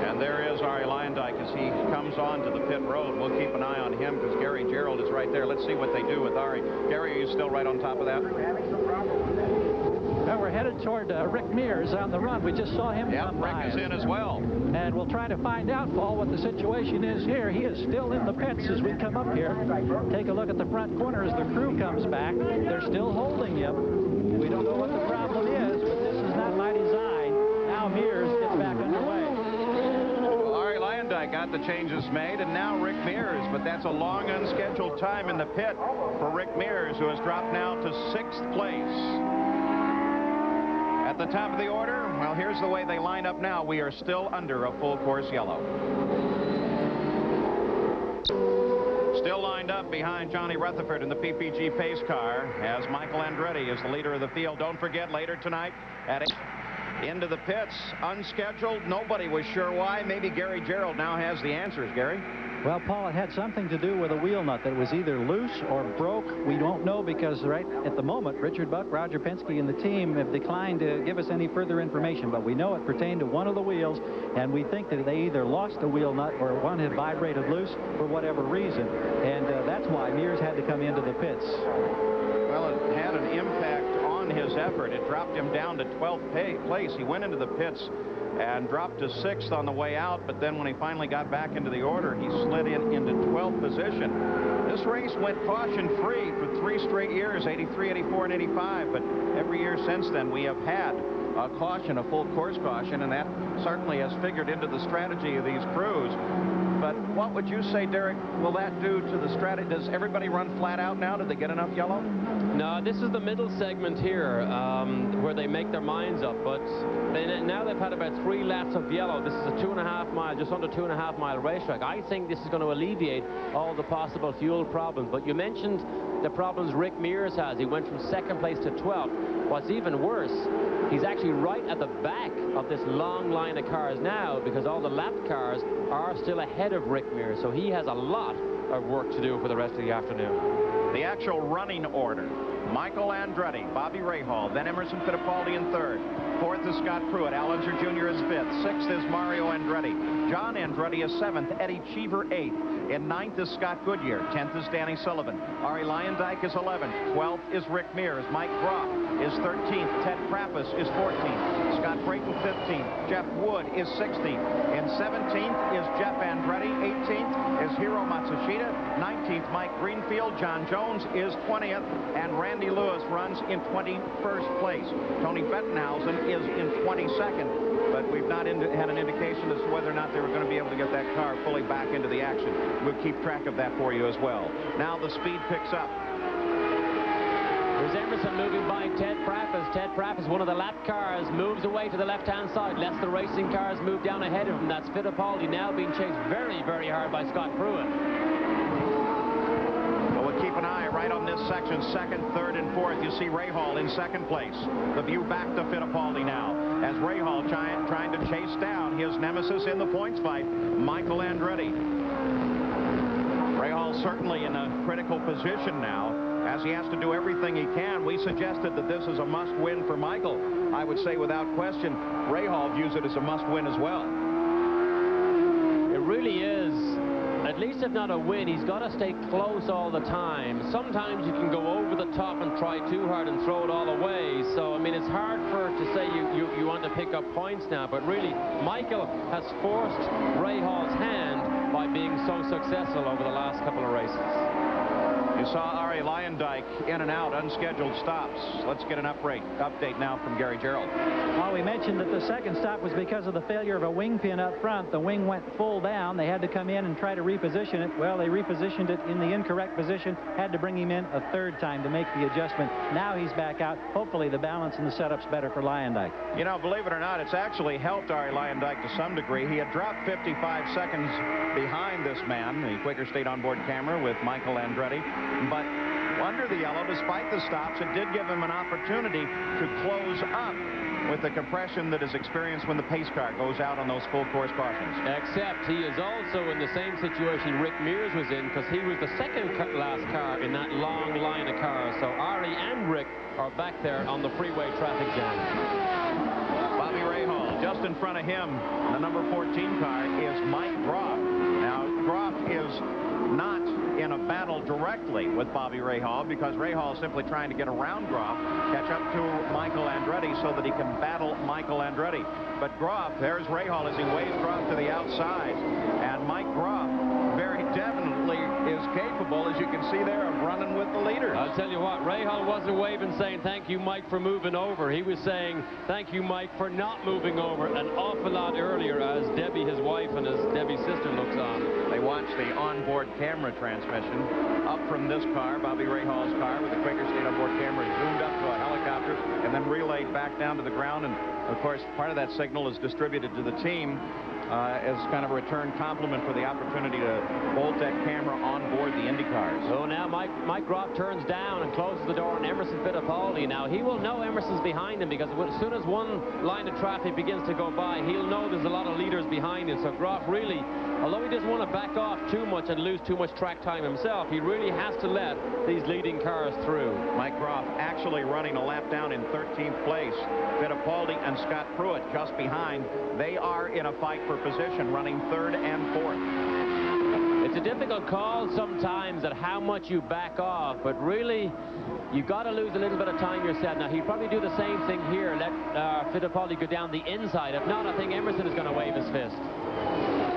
Speaker 1: And there is Arie Luyendyk as he comes on to the pit road. We'll keep an eye on him because Gary Gerould is right there. Let's see what they do with Arie. Gary, are you still right on top of that?
Speaker 3: Well, we're headed toward Rick Mears on the run. We just saw him come by.
Speaker 1: Rick is in as well.
Speaker 3: And we'll try to find out, Paul, what the situation is here. He is still in the pits as we come up here. Take a look at the front corner as the crew comes back. They're still holding him. We don't know what the problem is, but this is not my design. Now Mears gets back underway.
Speaker 1: Got the changes made, and now Rick Mears, but that's a long unscheduled time in the pit for Rick Mears, who has dropped now to 6th place. At the top of the order, well, here's the way they line up now. We are still under a full course yellow. Still lined up behind Johnny Rutherford in the PPG pace car as Michael Andretti is the leader of the field. Don't forget, later tonight at 8. Into the pits, unscheduled. Nobody was sure why. Maybe Gary Gerould now has the answers. Gary?
Speaker 3: Well, Paul, it had something to do with a wheel nut that was either loose or broke. We don't know because right at the moment, Richard Buck, Roger Penske, and the team have declined to give us any further information. But we know it pertained to one of the wheels, and we think that they either lost a wheel nut or one had vibrated loose for whatever reason. And that's why Mears had to come into the pits.
Speaker 1: Well, it had an impact on his effort. It dropped him down to 12th place. He went into the pits and dropped to 6th on the way out, but then when he finally got back into the order, he slid into 12th position. This race went caution-free for 3 straight years, 83, 84, and 85, but every year since then we have had a caution, a full course caution, and that certainly has figured into the strategy of these crews. But what would you say, Derek, will that do to the strategy? Does everybody run flat out now? Did they get enough yellow?
Speaker 2: No, this is the middle segment here where they make their minds up. But now they've had about 3 laps of yellow. This is a 2.5 mile, just under 2.5 mile racetrack. I think this is going to alleviate all the possible fuel problems. But you mentioned the problems Rick Mears has. He went from 2nd place to 12th. What's even worse, he's actually right at the back of this long line of cars now because all the lapped cars are still ahead of Rick Mears. So he has a lot of work to do for the rest of the afternoon.
Speaker 1: The actual running order: Michael Andretti, Bobby Rahal, then Emerson Fittipaldi in 3rd. 4th is Scott Pruitt. Al Unser Jr. is 5th. 6th is Mario Andretti. John Andretti is 7th. Eddie Cheever 8th. In 9th is Scott Goodyear. 10th is Danny Sullivan. Ari Luyendyk is 11th. 12th is Rick Mears. Mike Groff is 13th. Ted Krapas is 14th. Scott Brayton 15th. Jeff Wood is 16th. In 17th is Jeff Andretti. 18th is Hiro Matsushita. 19th, Mike Greenfield. John Jones is 20th. And Randy Lewis runs in 21st place. Tony Bettenhausen is in 22nd. But we've not had an indication as to whether or not they were going to be able to get that car fully back into the action. We'll keep track of that for you as well. Now the speed picks up.
Speaker 2: There's Emerson moving by Ted Prappis. Ted Prappis, one of the lap cars, moves away to the left-hand side. Lets the racing cars move down ahead of him. That's Fittipaldi now being chased very, very hard by Scott Pruitt.
Speaker 1: So we'll keep an eye right on this section. 2nd, 3rd, and 4th. You see Rahal in 2nd place. The view back to Fittipaldi now, as Rahal trying to chase down his nemesis in the points fight, Michael Andretti. Rahal certainly in a critical position now, as he has to do everything he can. We suggested that this is a must-win for Michael. I would say without question, Rahal views it as a must-win as well.
Speaker 2: It really is. At least if not a win, he's got to stay close all the time. Sometimes you can go over the top and try too hard and throw it all away. So, I mean, it's hard to say you want to pick up points now. But really, Michael has forced Rahal's hand by being so successful over the last couple of races.
Speaker 1: You saw Ari Luyendyk in and out, unscheduled stops. Let's get an update now from Gary Gerould.
Speaker 3: Well, we mentioned that the 2nd stop was because of the failure of a wing pin up front. The wing went full down. They had to come in and try to reposition it. Well, they repositioned it in the incorrect position. Had to bring him in a 3rd time to make the adjustment. Now he's back out. Hopefully the balance and the setup's better for Luyendyk.
Speaker 1: You know, believe it or not, it's actually helped Ari Luyendyk to some degree. He had dropped 55 seconds behind this man, the Quaker State onboard camera with Michael Andretti. But under the yellow, despite the stops, it did give him an opportunity to close up with the compression that is experienced when the pace car goes out on those full course cautions.
Speaker 2: Except he is also in the same situation Rick Mears was in, because he was the 2nd last car in that long line of cars. So Ari and Rick are back there on the freeway traffic jam.
Speaker 1: Bobby Rahal, just in front of him, the number 14 car is Mike Groff. Now, Groff is not in a battle directly with Bobby Rahal, because Rahal is simply trying to get around Groff, catch up to Michael Andretti so that he can battle Michael Andretti. But Groff, there's Rahal as he waves Groff to the outside, and Mike Groff very definitely is capable, as you can see there, of running with the leaders.
Speaker 2: I'll tell you what, Rahal wasn't waving saying thank you, Mike, for moving over. He was saying thank you, Mike, for not moving over an awful lot earlier, as Debbie, his wife, and as Debbie's sister looks on.
Speaker 1: They watch the onboard camera transmission up from this car, Bobby Rahal's car, with the Quaker State onboard camera zoomed up to a helicopter and then relayed back down to the ground. And of course, part of that signal is distributed to the team as kind of a return compliment for the opportunity to bolt that camera on board the Indy cars.
Speaker 2: So now Mike Groff turns down and closes the door on Emerson Fittipaldi. Now he will know Emerson's behind him, because as soon as one line of traffic begins to go by, he'll know there's a lot of leaders behind him. So Groff really, although he doesn't want to back off too much and lose too much track time himself, he really has to let these leading cars through.
Speaker 1: Mike Groff actually running a lap down in 13th place. Fittipaldi and Scott Pruitt just behind. They are in a fight for position, running 3rd and 4th.
Speaker 2: It's a difficult call sometimes at how much you back off, but really you've got to lose a little bit of time yourself. Now he'd probably do the same thing here, let Fittipaldi go down the inside. If not, I think Emerson is going to wave his fist.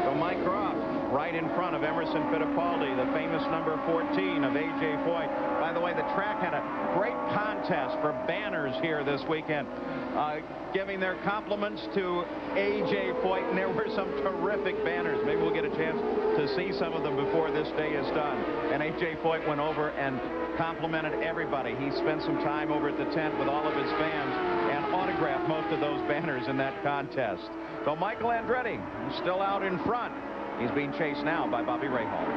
Speaker 1: So Mike Groff right in front of Emerson Fittipaldi, the famous number 14 of A.J. Foyt. By the way, the track had a great contest for banners here this weekend, giving their compliments to A.J. Foyt, and there were some terrific banners. Maybe we'll get a chance to see some of them before this day is done. And A.J. Foyt went over and complimented everybody. He spent some time over at the tent with all of his fans and autographed most of those banners in that contest. So Michael Andretti is still out in front. He's being chased now by Bobby Rahal.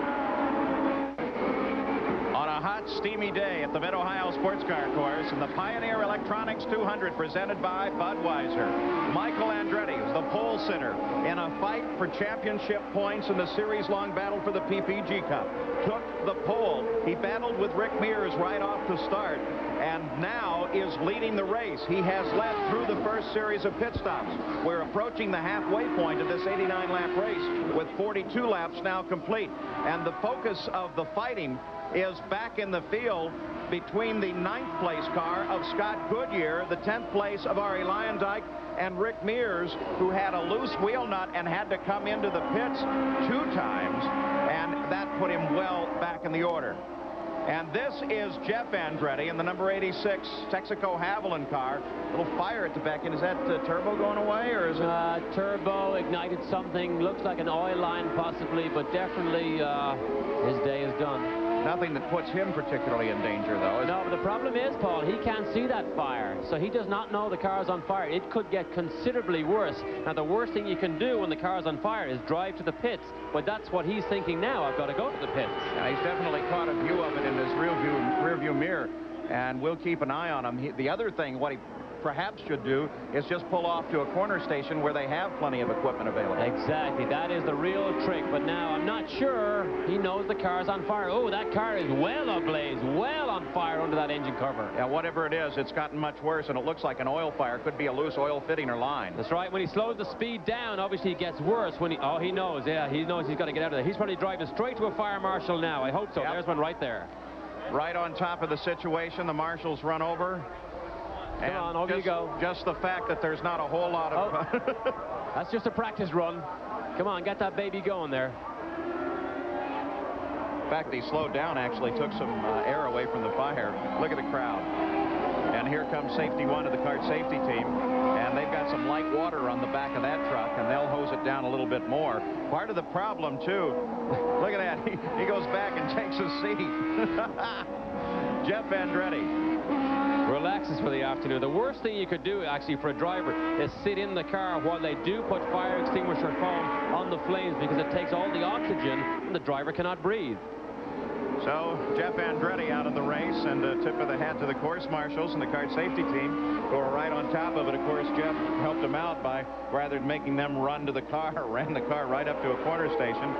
Speaker 1: On a hot, steamy day at the Mid-Ohio Sports Car Course in the Pioneer Electronics 200 presented by Budweiser, Michael Andretti is the pole sitter in a fight for championship points in the series-long battle for the PPG Cup. Took the pole. He battled with Rick Mears right off the start and now is leading the race. He has led through the first series of pit stops. We're approaching the halfway point of this 89-lap race with 42 laps now complete. And the focus of the fighting is back in the field between the 9th place car of Scott Goodyear, the 10th place of Arie Luyendyk, and Rick Mears, who had a loose wheel nut and had to come into the pits 2 times, and that put him well back in the order. And this is Jeff Andretti in the number 86 Texaco Haviland car. A little fire at the back end. Is that turbo going away, or is it?
Speaker 2: Turbo ignited something. Looks like an oil line possibly, but definitely his day is done.
Speaker 1: Nothing that puts him particularly in danger, though.
Speaker 2: No, but the problem is, Paul, he can't see that fire, so he does not know the car's on fire. It could get considerably worse. Now, the worst thing you can do when the car's on fire is drive to the pits, but that's what he's thinking now. I've got to go to the pits.
Speaker 1: Yeah, he's definitely caught a view of it in his rear view mirror, and we'll keep an eye on him. The other thing, what he perhaps should do is just pull off to a corner station where they have plenty of equipment available.
Speaker 2: Exactly. That is the real trick. But now I'm not sure he knows the car's on fire. Oh, that car is well ablaze, well on fire under that engine cover.
Speaker 1: Yeah, whatever it is, it's gotten much worse, and it looks like an oil fire. Could be a loose oil fitting or line.
Speaker 2: That's right. When he slows the speed down, obviously it gets worse. When he knows. Yeah, he knows he's got to get out of there. He's probably driving straight to a fire marshal now. I hope so. Yep. There's one right there.
Speaker 1: Right on top of the situation. The marshals run over.
Speaker 2: Come on, over you go.
Speaker 1: Just the fact that there's not a whole lot of...
Speaker 2: Oh. That's just a practice run. Come on, get that baby going there.
Speaker 1: In fact, he slowed down, actually took some air away from the fire. Look at the crowd. And here comes safety one of the kart safety team. And they've got some light water on the back of that truck, and they'll hose it down a little bit more. Part of the problem, too, look at that. He goes back and takes a seat. Jeff Andretti
Speaker 2: relaxes for the afternoon. The worst thing you could do, actually, for a driver is sit in the car while they do put fire extinguisher foam on the flames, because it takes all the oxygen and the driver cannot breathe.
Speaker 1: So Jeff Andretti out of the race, and a tip of the hat to the course marshals and the kart safety team who are right on top of it. Of course, Jeff helped them out by, rather than making them run to the car, ran the car right up to a corner station,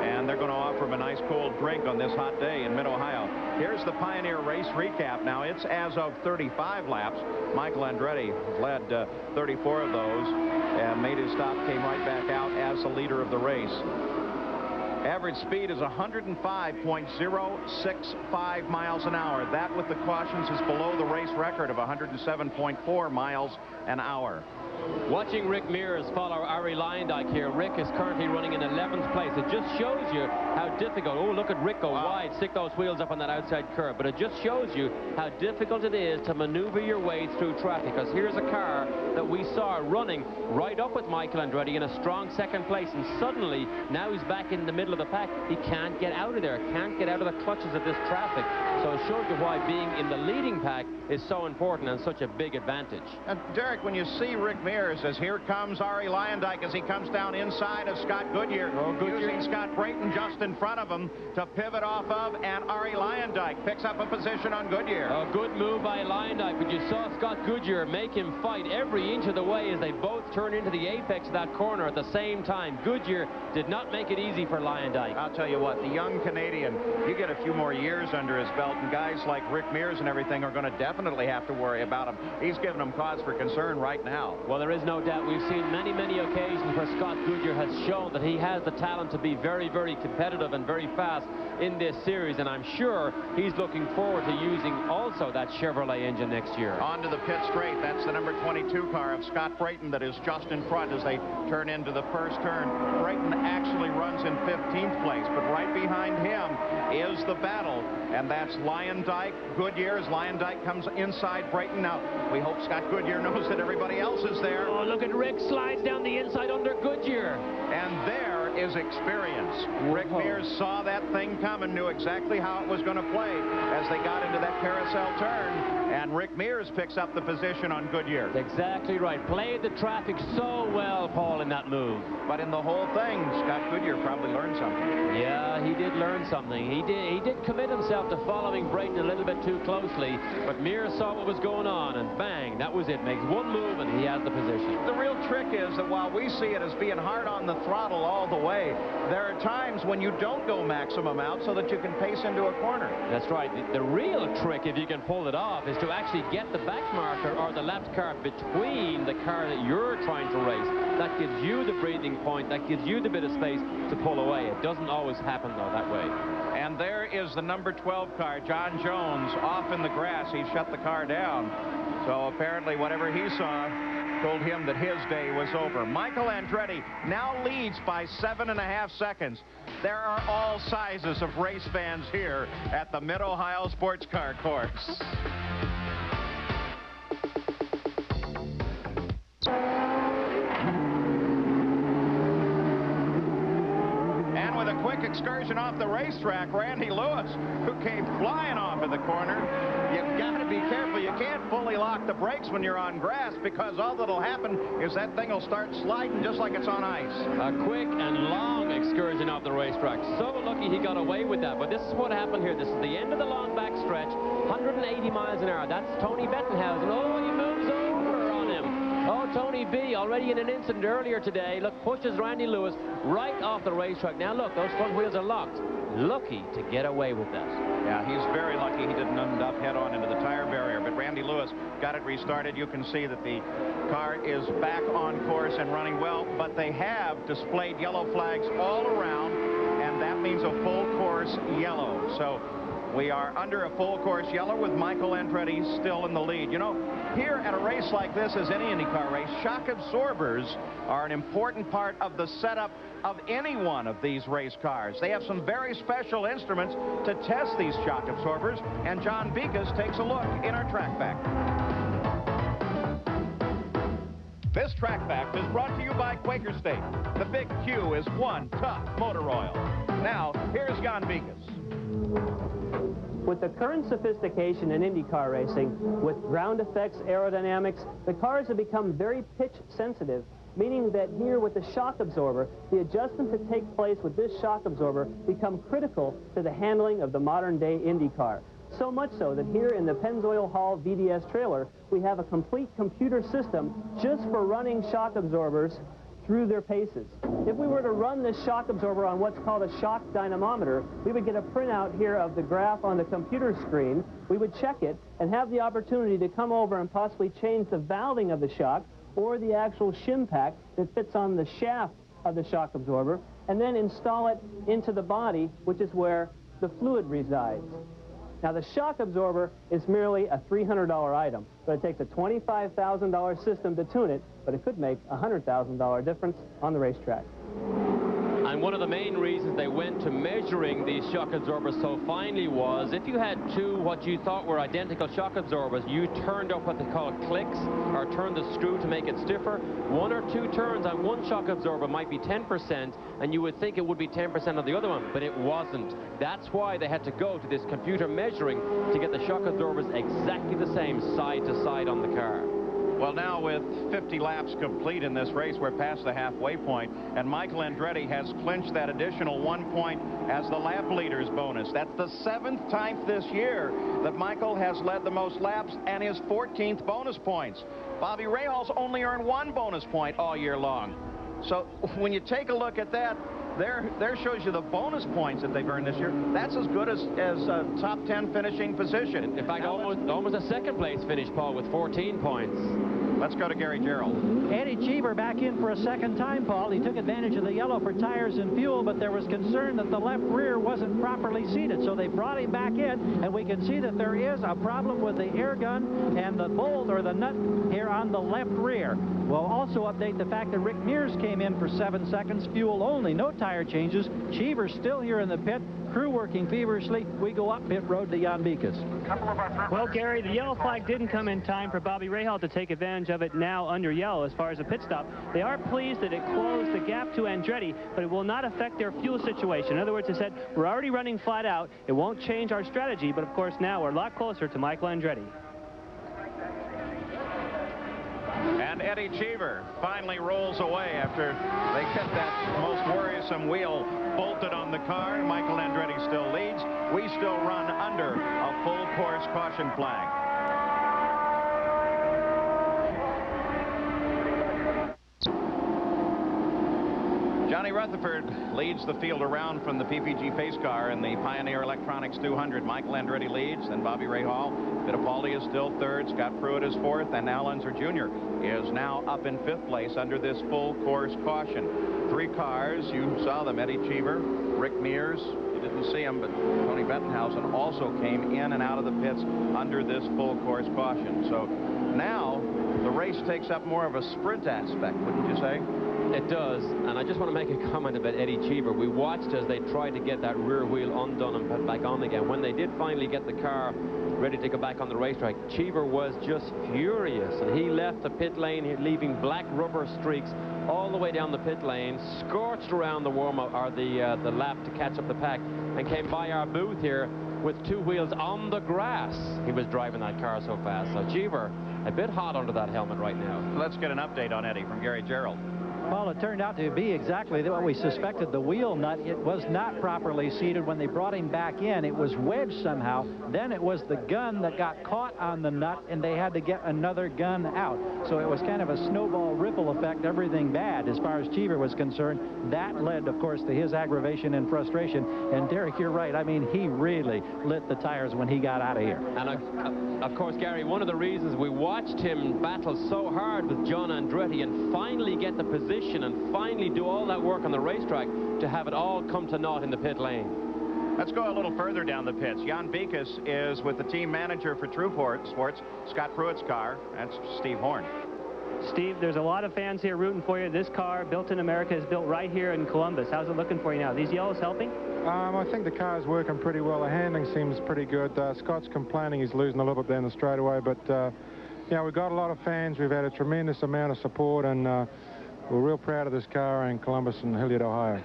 Speaker 1: and they're going to offer him a nice cold drink on this hot day in Mid-Ohio. Here's the Pioneer race recap. Now, it's as of 35 laps. Michael Andretti led 34 of those and made his stop, came right back out as the leader of the race. Average speed is 105.065 miles an hour. That, with the cautions, is below the race record of 107.4 miles an hour.
Speaker 2: Watching Rick Mears follow Arie Luyendyk here, Rick is currently running in 11th place. It just shows you how difficult. Oh, look at Rick go wide, stick those wheels up on that outside curb. But it just shows you how difficult it is to maneuver your way through traffic. Because here's a car that we saw running right up with Michael Andretti in a strong 2nd place, and suddenly now he's back in the middle of the pack. He can't get out of there, can't get out of the clutches of this traffic. So it shows you why being in the leading pack is so important and such a big advantage.
Speaker 1: And Derek, when you see Rick Mears, as here comes Arie Luyendyk as he comes down inside of Scott Goodyear, using Scott Brayton just in front of him to pivot off of, and Arie Luyendyk picks up a position on Goodyear.
Speaker 2: A good move by Luyendyk, but you saw Scott Goodyear make him fight every inch of the way as they both turn into the apex of that corner at the same time. Goodyear did not make it easy for Luyendyk.
Speaker 1: I'll tell you what, the young Canadian, you get a few more years under his belt, and guys like Rick Mears and everything are going to definitely have to worry about him. He's giving them cause for concern right now.
Speaker 2: Well, there is no doubt. We've seen many occasions where Scott Goodyear has shown that he has the talent to be very, very competitive and very fast. in this series, and I'm sure he's looking forward to using also that Chevrolet engine next year.
Speaker 1: On to the pit straight. That's the number 22 car of Scott Brayton that is just in front as they turn into the first turn. Brayton actually runs in 15th place, but right behind him is the battle, and that's Lyondike. Goodyear, as Lyondike comes inside Brayton. Now, we hope Scott Goodyear knows that everybody else is there.
Speaker 2: Oh, look at Rick slides down the inside under Goodyear.
Speaker 1: And there is experience. Rick Mears saw that thing coming, knew exactly how it was going to play as they got into that carousel turn, and Rick Mears picks up the position on Goodyear.
Speaker 2: Exactly right. Played the traffic so well, Paul, in that move.
Speaker 1: But in the whole thing, Scott Goodyear probably learned something.
Speaker 2: Yeah, he did learn something. He did commit himself to following Brayton a little bit too closely, but Mears saw what was going on, and bang, that was it. Makes one move, and he has the position.
Speaker 1: The real trick is that while we see it as being hard on the throttle all the way, there are times when you don't go maximum out so that you can pace into a corner.
Speaker 2: That's right. The real trick, if you can pull it off, is to actually get the back marker or the left car between the car that you're trying to race. That gives you the breathing point. That gives you the bit of space to pull away. It doesn't always happen, though, that way.
Speaker 1: And there is the number 12 car, John Jones, off in the grass. He shut the car down. So apparently whatever he saw told him that his day was over. Michael Andretti now leads by 7.5 seconds. There are all sizes of race fans here at the Mid-Ohio Sports Car Course. And with a quick excursion off the racetrack, Randy Lewis, who came flying off of the corner. You've got to be careful. You can't fully lock the brakes when you're on grass, because all that'll happen is that thing will start sliding just like it's on ice.
Speaker 2: A quick and long excursion off the racetrack. So lucky he got away with that. But this is what happened here. This is the end of the long back stretch. 180 miles an hour. That's Tony Bettenhausen. Oh, he moves over on him. Oh, Tony B, already in an incident earlier today, look, pushes Randy Lewis right off the racetrack. Now, look, those front wheels are locked. Lucky to get away with that.
Speaker 1: Yeah, he's very lucky he didn't end up head-on into the tire barrier, but Randy Lewis got it restarted. You can see that the car is back on course and running well, but they have displayed yellow flags all around, and that means a full course yellow. So we are under a full course yellow with Michael Andretti still in the lead. You know, here at a race like this, as any IndyCar race, shock absorbers are an important part of the setup of any one of these race cars. They have some very special instruments to test these shock absorbers, and John Beekes takes a look in our Track Fact. This Track Fact is brought to you by Quaker State. The Big Q is one tough motor oil. Now, here's John Beekes.
Speaker 4: With the current sophistication in IndyCar racing, with ground effects, aerodynamics, the cars have become very pitch sensitive, meaning that here with the shock absorber, the adjustments that take place with this shock absorber become critical to the handling of the modern day IndyCar. So much so that here in the Pennzoil Hall VDS trailer, we have a complete computer system just for running shock absorbers through their paces. If we were to run this shock absorber on what's called a shock dynamometer, we would get a printout here of the graph on the computer screen. We would check it and have the opportunity to come over and possibly change the valving of the shock or the actual shim pack that fits on the shaft of the shock absorber, and then install it into the body, which is where the fluid resides. Now, the shock absorber is merely a $300 item, but it takes a $25,000 system to tune it, but it could make a $100,000 difference on the racetrack.
Speaker 2: And one of the main reasons they went to measuring these shock absorbers so finely was if you had two what you thought were identical shock absorbers, you turned up what they call clicks, or turned the screw to make it stiffer. One or two turns on one shock absorber might be 10%, and you would think it would be 10% of the other one, but it wasn't. That's why they had to go to this computer measuring to get the shock absorbers exactly the same side to side on the car.
Speaker 1: Well, now with 50 laps complete in this race, we're past the halfway point, and Michael Andretti has clinched that additional 1 point as the lap leader's bonus. That's the 7th time this year that Michael has led the most laps, and his 14th bonus points. Bobby Rahal's only earned 1 bonus point all year long. So when you take a look at that, there shows you the bonus points that they've earned this year. That's as good as a top 10 finishing position.
Speaker 2: In fact, almost a second place finish, Paul, with 14 points.
Speaker 1: Let's go to Gary Gerould.
Speaker 3: Eddie Cheever back in for a second time, Paul. He took advantage of the yellow for tires and fuel, but there was concern that the left rear wasn't properly seated, so they brought him back in, and we can see that there is a problem with the air gun and the bolt or the nut here on the left rear. We'll also update the fact that Rick Mears came in for 7 seconds, fuel only, no tire changes. Cheever still here in the pit, crew working feverishly. We go up pit road to Jan Beekes.
Speaker 4: Well, Gary, the yellow flag didn't come in time for Bobby Rahal to take advantage of it now under yellow as far as a pit stop. They are pleased that it closed the gap to Andretti, but it will not affect their fuel situation. In other words, they said, we're already running flat out. It won't change our strategy, but of course now we're a lot closer to Michael Andretti.
Speaker 1: And Eddie Cheever finally rolls away after they get that most worrisome wheel bolted on the car. Michael Andretti still leads. We still run under a full course caution flag. Johnny Rutherford leads the field around from the PPG pace car in the Pioneer Electronics 200. Michael Andretti leads, then Bobby Rahal. Fittipaldi is still third. Scott Pruitt is fourth, and Al Unser Jr. is now up in fifth place under this full course caution. 3 cars, you saw them, Eddie Cheever, Rick Mears, you didn't see him, but Tony Bettenhausen also came in and out of the pits under this full course caution. So now the race takes up more of a sprint aspect, wouldn't you say?
Speaker 2: It does, and I just want to make a comment about Eddie Cheever. We watched as they tried to get that rear wheel undone and put back on again. When they did finally get the car ready to go back on the racetrack, Cheever was just furious, and he left the pit lane, leaving black rubber streaks all the way down the pit lane, scorched around the warm-up or the lap to catch up the pack, and came by our booth here with 2 wheels on the grass. He was driving that car so fast. So Cheever, a bit hot under that helmet right now.
Speaker 1: Let's get an update on Eddie from Gary Gerould.
Speaker 3: Well, it turned out to be exactly what we suspected. The wheel nut, it was not properly seated when they brought him back in. It was wedged somehow. Then it was the gun that got caught on the nut, and they had to get another gun out. So it was kind of a snowball ripple effect, everything bad as far as Cheever was concerned. That led, of course, to his aggravation and frustration. And Derek, you're right. I mean, he really lit the tires when he got out of here.
Speaker 2: And of course, Gary, one of the reasons we watched him battle so hard with John Andretti and finally get the position and finally do all that work on the racetrack to have it all come to naught in the pit lane.
Speaker 1: Let's go a little further down the pits. Jan Beekes is with the team manager for True Sports, Scott Pruitt's car. That's Steve Horn.
Speaker 4: Steve, there's a lot of fans here rooting for you. This car, built in America, is built right here in Columbus. How's it looking for you now? These yellows helping?
Speaker 7: I think the car's working pretty well. The handling seems pretty good. Scott's complaining he's losing a little bit down the straightaway, but yeah, we've got a lot of fans. We've had a tremendous amount of support, and we're real proud of this car in Columbus and Hilliard, Ohio.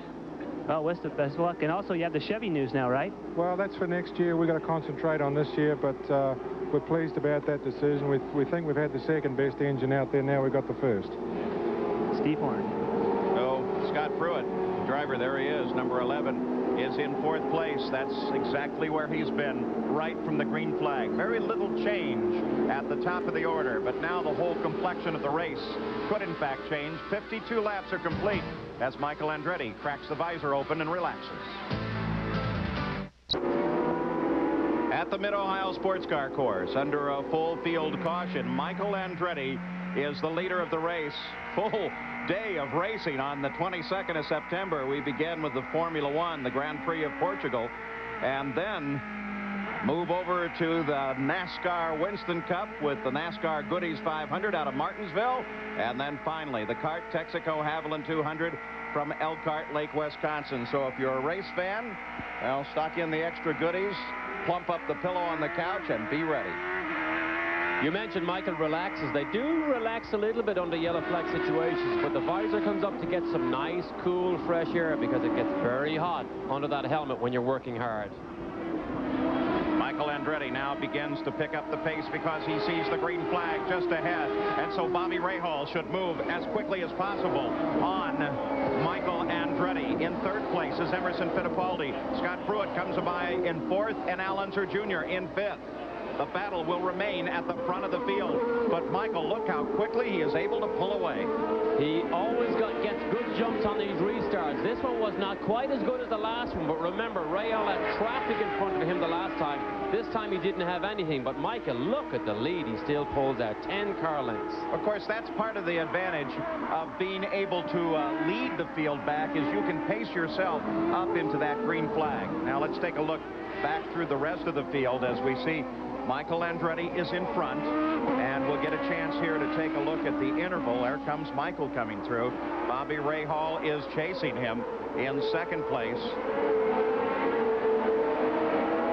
Speaker 4: Well, best of luck. And also, you have the Chevy news now, right?
Speaker 7: Well, that's for next year. We've got to concentrate on this year, but we're pleased about that decision. We think we've had the second best engine out there. Now we've got the first.
Speaker 4: Steve Horn.
Speaker 1: So, Scott Pruitt, driver, there he is, number 11, is in 4th place. That's exactly where he's been, right from the green flag. Very little change at the top of the order, but now the whole complexion of the race could in fact change. 52 laps are complete as Michael Andretti cracks the visor open and relaxes. At the Mid-Ohio Sports Car Course, under a full field caution, Michael Andretti is the leader of the race. Full day of racing on the 22nd of September. We began with the Formula One, the Grand Prix of Portugal, and then move over to the NASCAR Winston Cup with the NASCAR Goodies 500 out of Martinsville, and then finally the CART Texaco Haviland 200 from Elkhart Lake, Wisconsin. So if you're a race fan, well, stock in the extra goodies, plump up the pillow on the couch, and be ready.
Speaker 2: You mentioned Michael relaxes. They do relax a little bit under yellow flag situations, but the visor comes up to get some nice, cool, fresh air because it gets very hot under that helmet when you're working hard.
Speaker 1: Michael Andretti now begins to pick up the pace because he sees the green flag just ahead. And so Bobby Rahal should move as quickly as possible on Michael Andretti. In 3rd place is Emerson Fittipaldi. Scott Pruitt comes by in 4th, and Al Unser Jr. in 5th. The battle will remain at the front of the field. But Michael, look how quickly he is able to pull away.
Speaker 2: He always gets good jumps on these restarts. This one was not quite as good as the last one, but remember, Rahal had traffic in front of him the last time. This time he didn't have anything, but Michael, look at the lead. He still pulls out 10 car lengths.
Speaker 1: Of course, that's part of the advantage of being able to lead the field back, is you can pace yourself up into that green flag. Now let's take a look back through the rest of the field as we see Michael Andretti is in front, and we'll get a chance here to take a look at the interval. There comes Michael coming through. Bobby Rahal is chasing him in second place.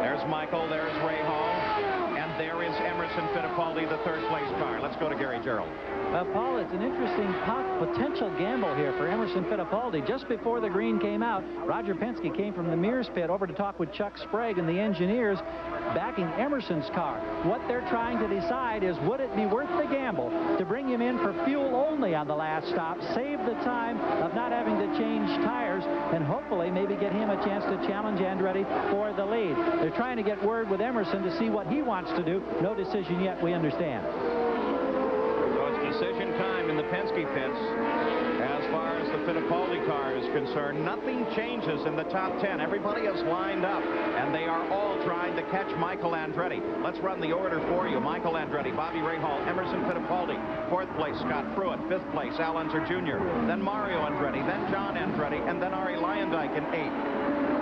Speaker 1: There's Michael, there's Rahal, and there is Emerson Fittipaldi, the third place car. Let's go to Gary Gerould.
Speaker 3: Paul, it's an interesting potential gamble here for Emerson Fittipaldi. Just before the green came out, Roger Penske came from the Mears pit over to talk with Chuck Sprague and the engineers backing Emerson's car. What they're trying to decide is, would it be worth the gamble to bring him in for fuel only on the last stop, save the time of not having to change tires, and hopefully maybe get him a chance to challenge Andretti for the lead. They're trying to get word with Emerson to see what he wants to do. No decision yet, we understand.
Speaker 1: Decision time in the Penske pits. As far as the Fittipaldi car is concerned, nothing changes in the top 10. Everybody is lined up, and they are all trying to catch Michael Andretti. Let's run the order for you. Michael Andretti, Bobby Rahal, Emerson Fittipaldi. Fourth place, Scott Pruitt. Fifth place, Al Unser Jr. Then Mario Andretti, then John Andretti, and then Arie Luyendyk in eighth.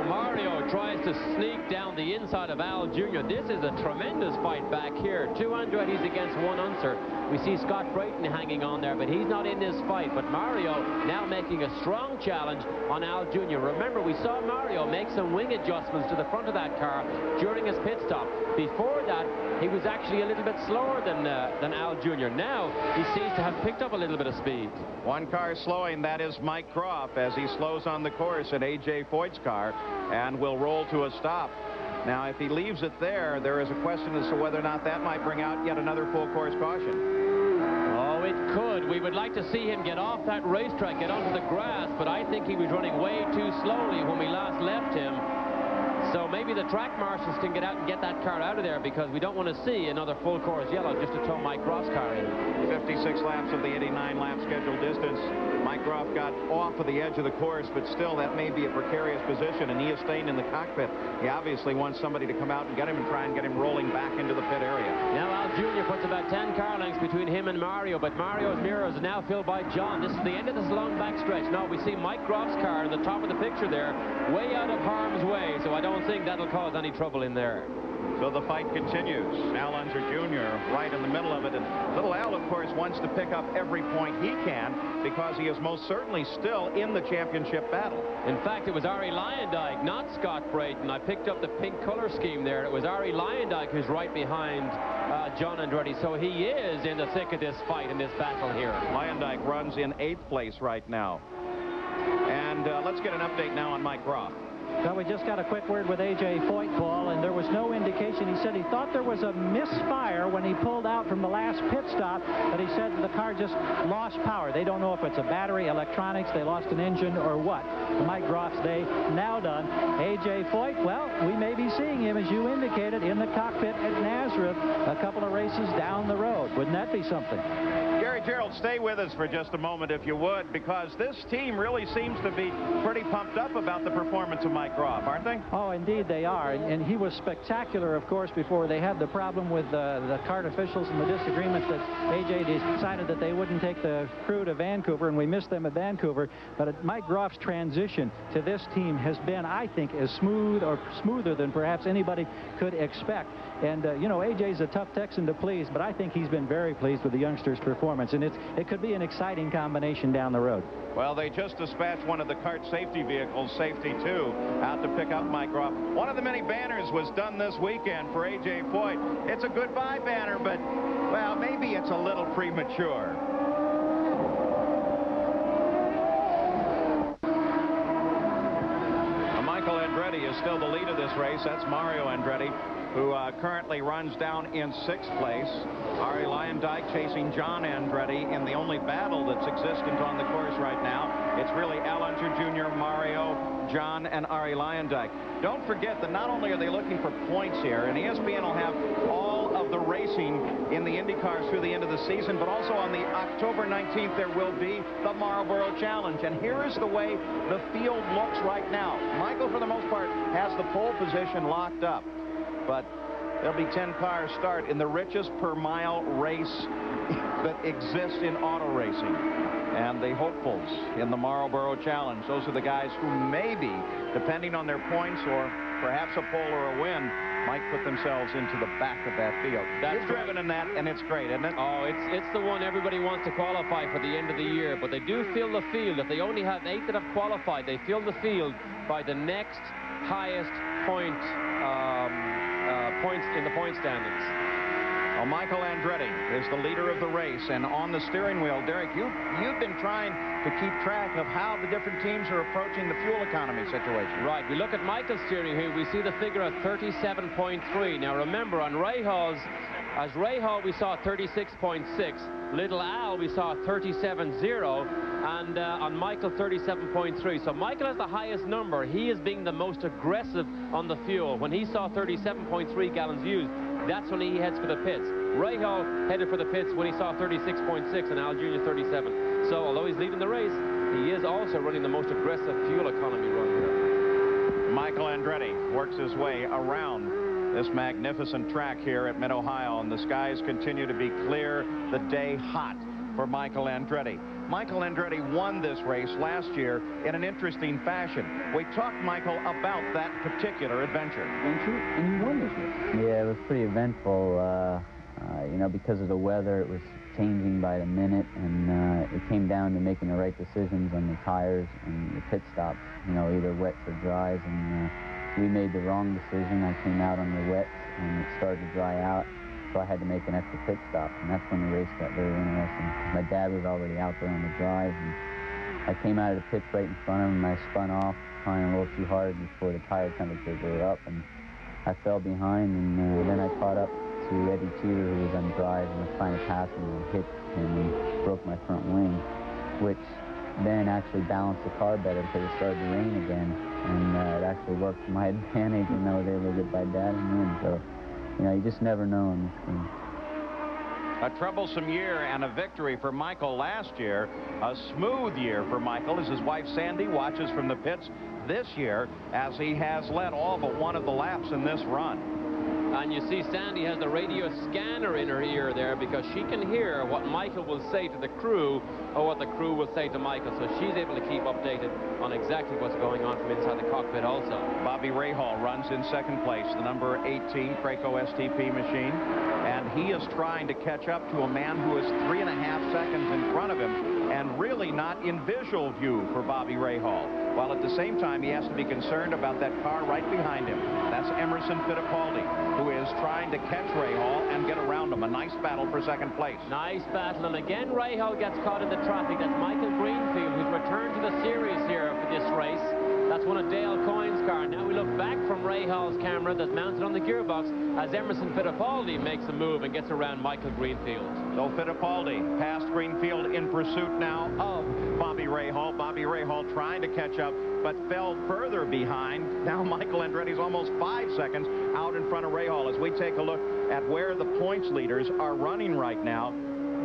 Speaker 2: Mario tries to sneak down the inside of Al Jr. This is a tremendous fight back here. Two Andrettis against one Unser. We see Scott Brayton hanging on there, but he's not in this fight. But Mario now making a strong challenge on Al Jr. Remember, we saw Mario make some wing adjustments to the front of that car during his pit stop. Before that, he was actually a little bit slower than Al Jr. Now, he seems to have picked up a little bit of speed.
Speaker 1: One car slowing, that is Mike Croft, as he slows on the course in A.J. Foyt's car and will roll to a stop. Now, if he leaves it there, there is a question as to whether or not that might bring out yet another full course caution.
Speaker 2: Oh, it could. We would like to see him get off that racetrack, get onto the grass, but I think he was running way too slowly when we last left him. So maybe the track marshals can get out and get that car out of there, because we don't want to see another full course yellow just to tow Mike Croft's car in.
Speaker 1: 56 laps of the 89-lap scheduled distance. Mike Croft got off of the edge of the course, but still that may be a precarious position, and he is staying in the cockpit. He obviously wants somebody to come out and get him and try and get him rolling back into the pit area.
Speaker 2: Now Al Jr. puts about 10 car lengths between him and Mario, but Mario's mirrors are now filled by John. This is the end of this long back stretch. Now we see Mike Croft's car in the top of the picture there, way out of harm's way, so I don't think that'll cause any trouble in there.
Speaker 1: So the fight continues. Al Unser Jr. right in the middle of it. And little Al, of course, wants to pick up every point he can, because he is most certainly still in the championship battle.
Speaker 2: In fact, it was Arie Luyendyk, not Scott Brayton. I picked up the pink color scheme there. It was Arie Luyendyk who's right behind John Andretti. So he is in the thick of this fight, in this battle here.
Speaker 1: Luyendyk runs in 8th place right now. And let's get an update now on Mike Croft.
Speaker 3: Well, we just got a quick word with A.J. Foyt, Paul, and there was no indication. He said he thought there was a misfire when he pulled out from the last pit stop, but he said the car just lost power. They don't know if it's a battery, electronics, they lost an engine, or what. Mike Croft's day now done. A.J. Foyt, well, we may be seeing him, as you indicated, in the cockpit at Nazareth a couple of races down the road. Wouldn't that be something?
Speaker 1: Gary Gerould, stay with us for just a moment, if you would, because this team really seems to be pretty pumped up about the performance of Mike Croft, aren't they?
Speaker 3: Oh, indeed they are. And he was spectacular, of course, before they had the problem with the kart officials and the disagreement that A.J. decided that they wouldn't take the crew to Vancouver, and we missed them at Vancouver. But Mike Croft's transition to this team has been, I think, as smooth or smoother than perhaps anybody could expect. And, you know, A.J.'s a tough Texan to please, but I think he's been very pleased with the youngster's performance. And it could be an exciting combination down the road.
Speaker 1: Well, they just dispatched one of the kart safety vehicles, Safety 2, out to pick up Mike Croft. One of the many banners was done this weekend for A.J. Foyt. It's a goodbye banner, but, well, maybe it's a little premature. Michael Andretti is still the lead of this race. That's Mario Andretti, who currently runs down in 6th place. Arie Luyendyk chasing John Andretti in the only battle that's existent on the course right now. It's really Al Unser Jr., Mario, John, and Arie Luyendyk. Don't forget that not only are they looking for points here, and ESPN will have all of the the racing in the IndyCars through the end of the season, but also on the October 19th, there will be the Marlboro Challenge. And here is the way the field looks right now. Michael, for the most part, has the pole position locked up, but there'll be 10 cars start in the richest per mile race that exists in auto racing. And the hopefuls in the Marlboro Challenge, those are the guys who maybe, depending on their points or perhaps a pole or a win, might put themselves into the back of that field. You've driven in that, and it's great, isn't it?
Speaker 2: Oh, it's the one everybody wants to qualify for the end of the year, but they do fill the field. If they only have 8 that have qualified, they fill the field by the next highest points in the point standings.
Speaker 1: Well, Michael Andretti is the leader of the race, and on the steering wheel, Derek, you've been trying to keep track of how the different teams are approaching the fuel economy situation.
Speaker 2: Right. We look at Michael's steering wheel. We see the figure of 37.3. Now, remember, on Rahal, we saw 36.6. Little Al, we saw 37.0. And on Michael, 37.3. So Michael has the highest number. He is being the most aggressive on the fuel. When he saw 37.3 gallons used, that's when he heads for the pits. Rahal headed for the pits when he saw 36.6 and Al Jr. 37. So although he's leading the race, he is also running the most aggressive fuel economy run here.
Speaker 1: Michael Andretti works his way around this magnificent track here at Mid-Ohio, and the skies continue to be clear, the day hot for Michael Andretti. Michael Andretti won this race last year in an interesting fashion. We talked, Michael, about that particular adventure.
Speaker 3: And you won this race.
Speaker 5: Yeah, it was pretty eventful. You know, because of the weather, it was changing by the minute, and it came down to making the right decisions on the tires and the pit stops, you know, either wets or dries, and we made the wrong decision. I came out on the wets, and it started to dry out. So I had to make an extra pit stop, and that's when the race got very interesting. My dad was already out there on the drive, and I came out of the pits right in front of him, and I spun off, trying a little too hard before the tire temperatures were up, and I fell behind, and then I caught up to Eddie Cheever, who was on drive, and was trying to pass him, and hit him and broke my front wing, which then actually balanced the car better because it started to rain again, and it actually worked to my advantage, and I was able to get by Dad and win. So, you know, you just never know in this thing.
Speaker 1: A troublesome year and a victory for Michael last year. A smooth year for Michael as his wife Sandy watches from the pits this year as he has led all but one of the laps in this run.
Speaker 2: And you see Sandy has the radio scanner in her ear there because she can hear what Michael will say to the crew or what the crew will say to Michael. So she's able to keep updated on exactly what's going on from inside the cockpit also.
Speaker 1: Bobby Rahal runs in second place, the number 18 Craco STP machine. And he is trying to catch up to a man who is 3.5 seconds in front of him and really not in visual view for Bobby Rahal. While at the same time, he has to be concerned about that car right behind him. That's Emerson Fittipaldi, who is trying to catch Rahal and get around him. A nice battle for second place.
Speaker 2: Nice battle, and again Rahal gets caught in the traffic. That's Michael Greenfield, who's returned to the series here for this race. That's one of Dale Coyne's car. Now we look back from Rahal's camera that's mounted on the gearbox as Emerson Fittipaldi makes a move and gets around Michael Greenfield.
Speaker 1: So Fittipaldi past Greenfield in pursuit now of Bobby Rahal. Bobby Rahal trying to catch up, but fell further behind. Now Michael Andretti's almost 5 seconds out in front of Rahal as we take a look at where the points leaders are running right now.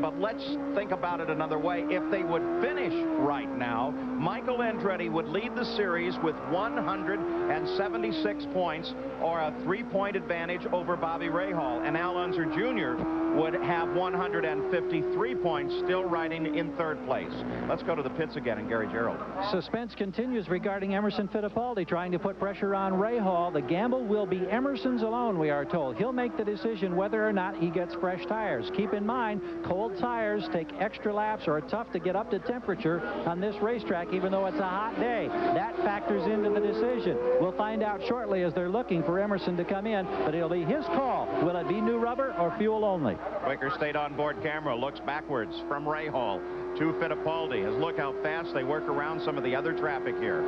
Speaker 1: But let's think about it another way. If they would finish right now, Michael Andretti would lead the series with 176 points, or a 3-point advantage over Bobby Rahal. And Al Unser Jr. would have 153 points, still riding in third place. Let's go to the pits again and Gary Gerould.
Speaker 3: Suspense continues regarding Emerson Fittipaldi trying to put pressure on Rahal. The gamble will be Emerson's alone, we are told. He'll make the decision whether or not he gets fresh tires. Keep in mind, cold tires take extra laps or are tough to get up to temperature on this racetrack, even though it's a hot day. That factors into the decision. We'll find out shortly as they're looking for Emerson to come in, but it'll be his call. Will it be new rubber or fuel only?
Speaker 1: Wicker State onboard camera looks backwards from Rahal to Fittipaldi. As look how fast they work around some of the other traffic here.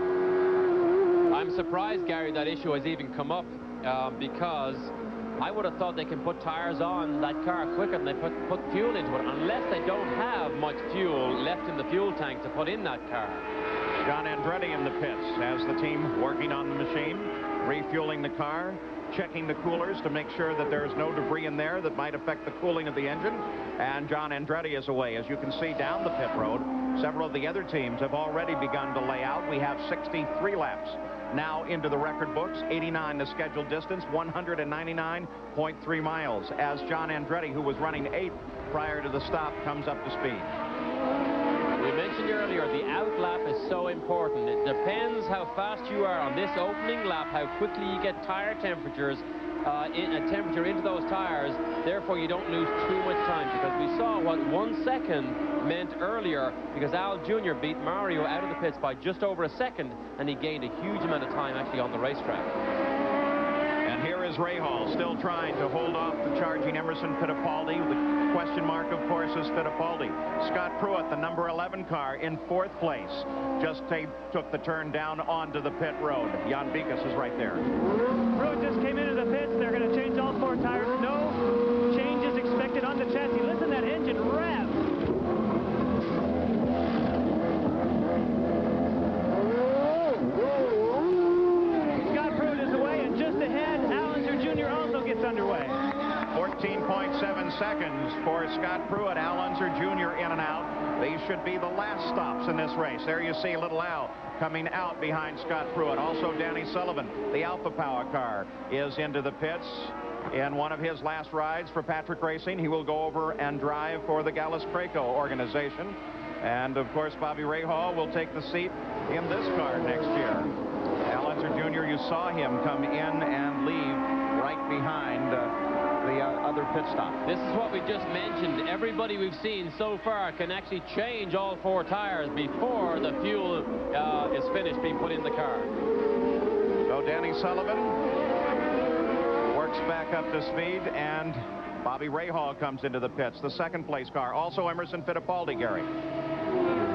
Speaker 2: I'm surprised, Gary, that issue has even come up because I would have thought they can put tires on that car quicker than they put fuel into it, unless they don't have much fuel left in the fuel tank to put in that car.
Speaker 1: John Andretti in the pits as the team working on the machine, refueling the car. checking the coolers to make sure that there's no debris in there that might affect the cooling of the engine. And John Andretti is away. As you can see down the pit road, several of the other teams have already begun to lay out. We have 63 laps now into the record books, 89 the scheduled distance, 199.3 miles, as John Andretti, who was running 8th prior to the stop, comes up to speed.
Speaker 2: We mentioned earlier the out lap is so important. It depends how fast you are on this opening lap, how quickly you get tire temperatures into those tires. Therefore, you don't lose too much time, because we saw what 1 second meant earlier, because Al Jr. beat Mario out of the pits by just over a second, and he gained a huge amount of time actually on the racetrack.
Speaker 1: And here is Rahal still trying to hold off the charging Emerson Fittipaldi. The question mark, of course, is Fittipaldi. Scott Pruitt, the number 11 car, in 4th place. Just took the turn down onto the pit road. Jan Bikas is right there.
Speaker 4: Pruitt just came into the pits. They're going to change all 4 tires. No changes expected on the chassis. Listen to that engine rev. Scott Pruitt is away, and just ahead, Al Unser Jr. also gets underway.
Speaker 1: 14.7 seconds for Scott Pruitt. Al Unser Jr. in and out. These should be the last stops in this race. There you see little Al coming out behind Scott Pruitt. Also Danny Sullivan, the Alpha Power car, is into the pits in one of his last rides for Patrick Racing. He will go over and drive for the Gallus-Craco organization. And of course, Bobby Rahal will take the seat in this car next year. Al Unser Jr., you saw him come in and leave right behind the other pit stop.
Speaker 2: This is what we just mentioned. Everybody we've seen so far can actually change all 4 tires before the fuel is finished being put in the car.
Speaker 1: So Danny Sullivan works back up to speed, and Bobby Rahal comes into the pits, the 2nd place car. Also Emerson Fittipaldi, Gary.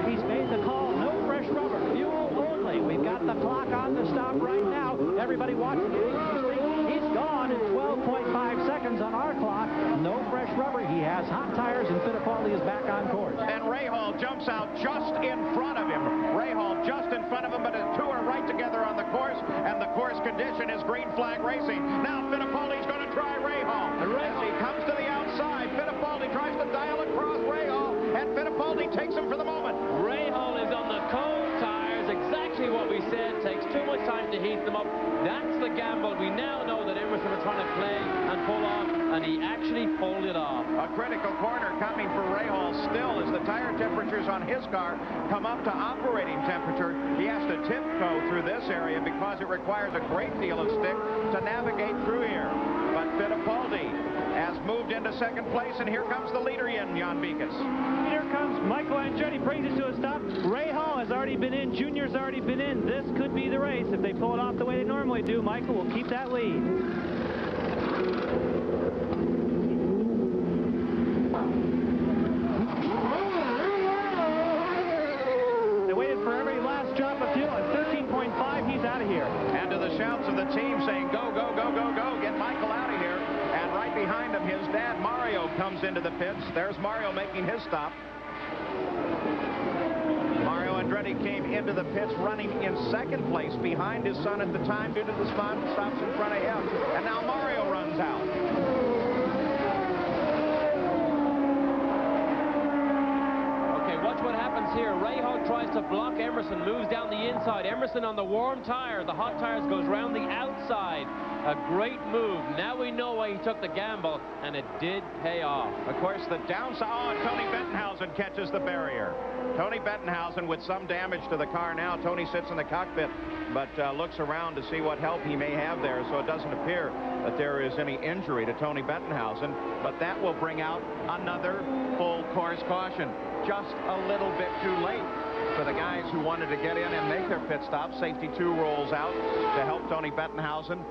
Speaker 3: He's made the call. No fresh rubber. Fuel only. We've got the clock on the stop right now. Everybody watching it. He's gone in 12.5 seconds on our clock. No fresh rubber. He has hot tires, and Fittipaldi is back on course.
Speaker 1: And Rahal jumps out just in front of him. Rahal just in front of him, but the 2 are right together on the course, and the course condition is green flag racing. Now Fittipaldi's going to try Rahal. As he comes to the outside, Fittipaldi tries to dial across Rahal, and Fittipaldi takes him for the moment.
Speaker 2: Rahal is on the cold tires, exactly what we said. Takes too much time to heat them up. That's the gamble. We now know that Emerson was trying to play and pull off, and he actually pulled it off.
Speaker 1: A critical corner coming for Rahal still as the tire temperatures on his car come up to operating temperature. He has to tiptoe through this area because it requires a great deal of stick to navigate through here. But Fittipaldi has moved into 2nd place, and here comes the leader in, Jan Bikas.
Speaker 4: Here comes Michael Andretti, brings it to a stop. Rahal has already been in. Junior's already been in. This could be the race. If they pull it off the way they normally do, Michael will keep that lead. They waited for every last drop of fuel. At 13.5, he's out of here.
Speaker 1: And to the shouts of the team saying, go, go, go, go, go, get Michael out of here. And right behind him, his dad, Mario, comes into the pits. There's Mario making his stop. Mario Andretti came into the pits running in 2nd place behind his son at the time due to the stops in front of him. And now Mario runs out.
Speaker 2: Okay, watch what happens here. Rahal tries to block Emerson, moves down the inside. Emerson on the warm tire. The hot tires goes round the outside. A great move. Now we know why he took the gamble, and it did pay off.
Speaker 1: Of course, the downside. Oh, Tony Bettenhausen catches the barrier. Tony Bettenhausen with some damage to the car now. Tony sits in the cockpit, but looks around to see what help he may have there, so it doesn't appear that there is any injury to Tony Bettenhausen, but that will bring out another full course caution. Just a little bit too late for the guys who wanted to get in and make their pit stop. Safety 2 rolls out to help Tony Bettenhausen.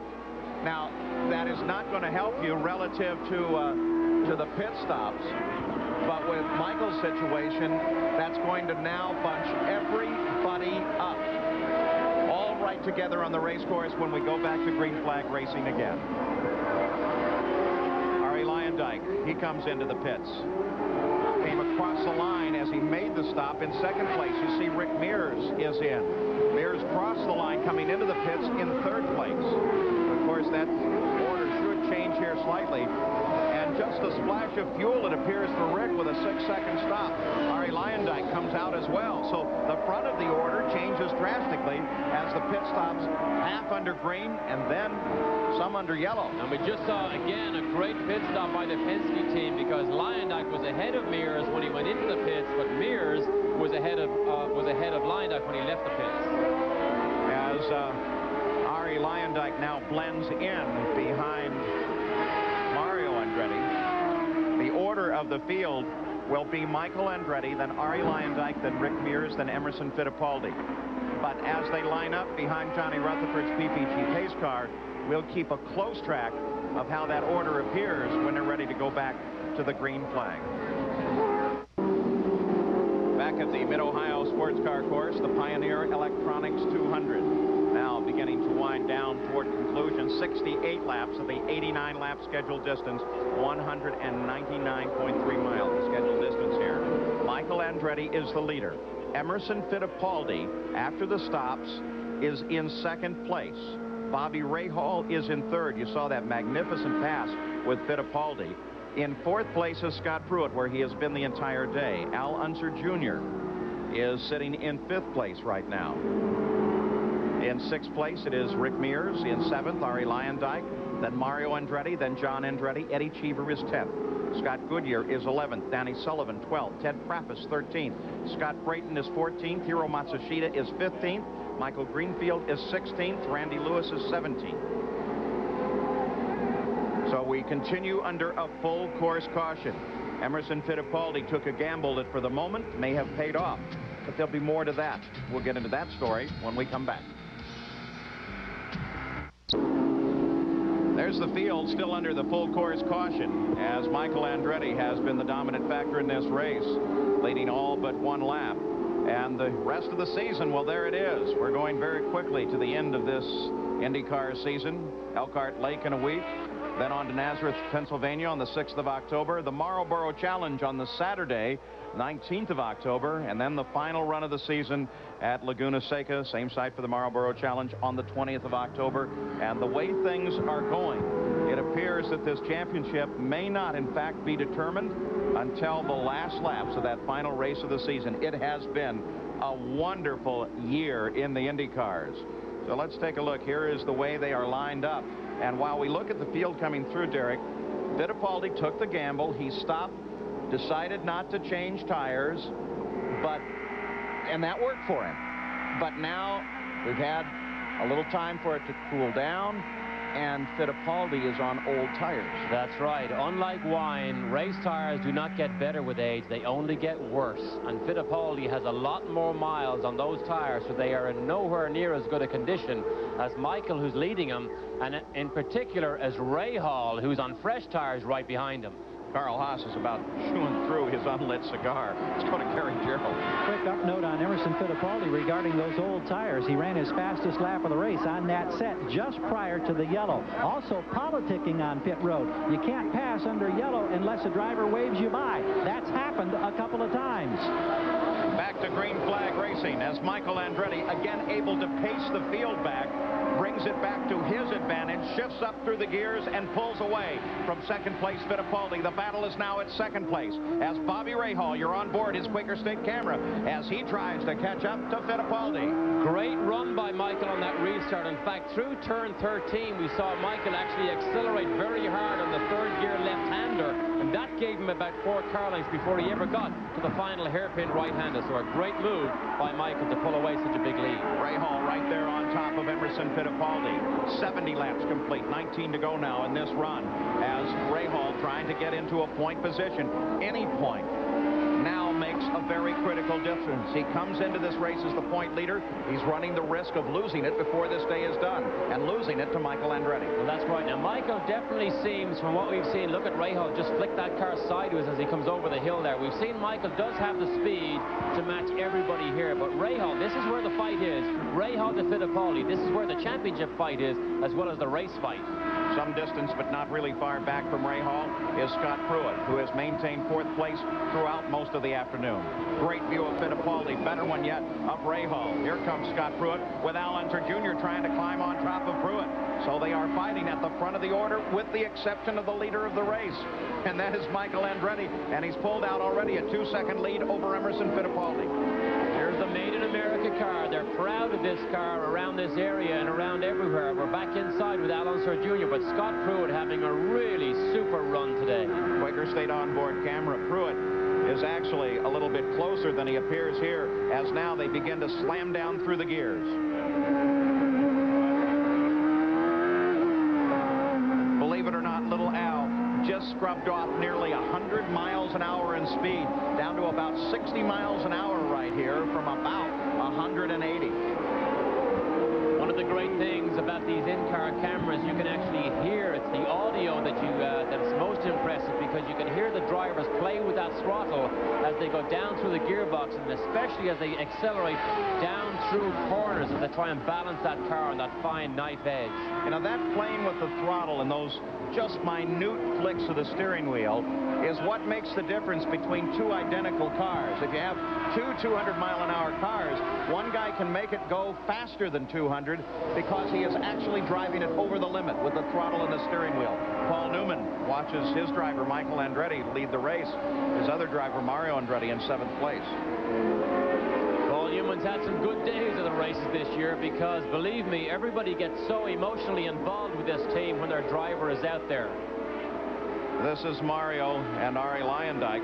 Speaker 1: Now, that is not going to help you relative to the pit stops, but with Michael's situation, that's going to now bunch everybody up. All right together on the race course when we go back to green flag racing again. Arie Luyendyk, he comes into the pits. Came across the line as he made the stop in 2nd place. You see Rick Mears is in. Mears crossed the line coming into the pits in 3rd place. Of course, course, that order should change here slightly. And just a splash of fuel, it appears, for Rick with a 6-second stop. Arie Luyendyk comes out as well. So the front of the order changes drastically as the pit stops half under green and then some under yellow.
Speaker 2: And we just saw, again, a great pit stop by the Penske team, because Luyendyk was ahead of Mears when he went into the pits, but Mears was ahead of Luyendyk when he left the pits.
Speaker 1: As Arie Luyendyk now blends in behind Mario Andretti. The order of the field will be Michael Andretti, then Arie Luyendyk, then Rick Mears, then Emerson Fittipaldi. But as they line up behind Johnny Rutherford's PPG pace car, we'll keep a close track of how that order appears when they're ready to go back to the green flag. Back at the Mid-Ohio Sports Car Course, the Pioneer Electronics 200 now beginning to wind down toward conclusion. 68 laps of the 89-lap scheduled distance, 199.3 miles the scheduled distance here. Michael Andretti is the leader. Emerson Fittipaldi, after the stops, is in second place. Bobby Rahal is in third. You saw that magnificent pass with Fittipaldi. In fourth place is Scott Pruitt, where he has been the entire day. Al Unser Jr. is sitting in fifth place right now. In sixth place, it is Rick Mears. In seventh, Arie Luyendyk. Then Mario Andretti. Then John Andretti. Eddie Cheever is 10th. Scott Goodyear is 11th. Danny Sullivan, 12th. Ted Frappus, 13th. Scott Brayton is 14th. Hiro Matsushita is 15th. Michael Greenfield is 16th. Randy Lewis is 17th. So we continue under a full course caution. Emerson Fittipaldi took a gamble that for the moment may have paid off, but there'll be more to that. We'll get into that story when we come back. There's the field still under the full course caution, as Michael Andretti has been the dominant factor in this race, leading all but one lap. And the rest of the season, well, there it is. We're going very quickly to the end of this IndyCar season. Elkhart Lake in a week. Then on to Nazareth, Pennsylvania on the 6th of October. The Marlboro Challenge on the Saturday, 19th of October. And then the final run of the season at Laguna Seca, same site for the Marlboro Challenge, on the 20th of October. And the way things are going, it appears that this championship may not, in fact, be determined until the last laps of that final race of the season. It has been a wonderful year in the IndyCars. So let's take a look. Here is the way they are lined up. And while we look at the field coming through, Derek, Fittipaldi took the gamble. He stopped, decided not to change tires, and that worked for him. But now we've had a little time for it to cool down, and Fittipaldi is on old tires.
Speaker 2: That's right. Unlike wine, race tires do not get better with age. They only get worse. And Fittipaldi has a lot more miles on those tires, so they are in nowhere near as good a condition as Michael, who's leading him, and in particular as Rahal, who's on fresh tires right behind him.
Speaker 1: Carl Haas is about chewing through his unlit cigar. Let's go to Gary Gerould.
Speaker 3: Quick up note on Emerson Fittipaldi regarding those old tires. He ran his fastest lap of the race on that set just prior to the yellow. Also politicking on pit road. You can't pass under yellow unless a driver waves you by. That's happened a couple of times.
Speaker 1: Back to green flag racing as Michael Andretti again able to pace the field back, brings it back to his advantage, shifts up through the gears and pulls away from second place Fittipaldi. The battle is now at second place as Bobby Rahal, you're on board his Quaker State camera as he tries to catch up to Fittipaldi.
Speaker 2: Great run by Michael on that restart. In fact, through turn 13, we saw Michael actually accelerate very hard on the third gear left-hander, and that gave him about 4 car lengths before he ever got to the final hairpin right-hander. So a great move by Michael to pull away such a big lead.
Speaker 1: Rahal right there on top of Emerson Fittipaldi. 70 laps complete, 19 to go now in this run as Rahal trying to get into a point position. Any point now makes a very critical difference. He comes into this race as the point leader. He's running the risk of losing it before this day is done and losing it to Michael Andretti.
Speaker 2: Well, that's right. Now, Michael definitely seems, from what we've seen, look at Rahal just flick that car sideways as he comes over the hill there. We've seen Michael does have the speed to match everybody here, but Rahal, this is where the fight is. Rahal to Fittipaldi, this is where the championship fight is, as well as the race fight.
Speaker 1: Some distance, but not really far back from Rahal, is Scott Pruitt, who has maintained 4th place throughout most of the afternoon. Great view of Fittipaldi. Better one yet of Rahal. Here comes Scott Pruitt with Al Unser Jr. trying to climb on top of Pruitt. So they are fighting at the front of the order with the exception of the leader of the race. And that is Michael Andretti. And he's pulled out already a 2-second lead over Emerson Fittipaldi.
Speaker 2: There's the Made in America car. They're proud of this car around this area and around everywhere. We're back inside with Al Unser Jr., but Scott Pruitt having a really super run today.
Speaker 1: Quaker State onboard camera. Pruitt is actually a little bit closer than he appears here, as now they begin to slam down through the gears. Believe it or not, little Al just scrubbed off nearly 100 miles an hour in speed, down to about 60 miles an hour right here from about 180.
Speaker 2: One of the great things about these in-car cameras, you can actually hear, it's the audio that's most impressive, because you can hear the drivers play with that throttle as they go down through the gearbox, and especially as they accelerate down through corners as they try and balance that car on that fine knife edge.
Speaker 1: You know, that playing with the throttle and those just minute flicks of the steering wheel is what makes the difference between two identical cars. If you have two 200-mile-an-hour cars, one guy can make it go faster than 200 because he is actually driving it over the limit with the throttle and the steering wheel. Paul Newman watches his driver, Michael Andretti, lead the race. His other driver, Mario Andretti, in 7th place.
Speaker 2: Paul Newman's had some good days of the races this year because, believe me, everybody gets so emotionally involved with this team when their driver is out there.
Speaker 1: This is Mario and Arie Luyendyk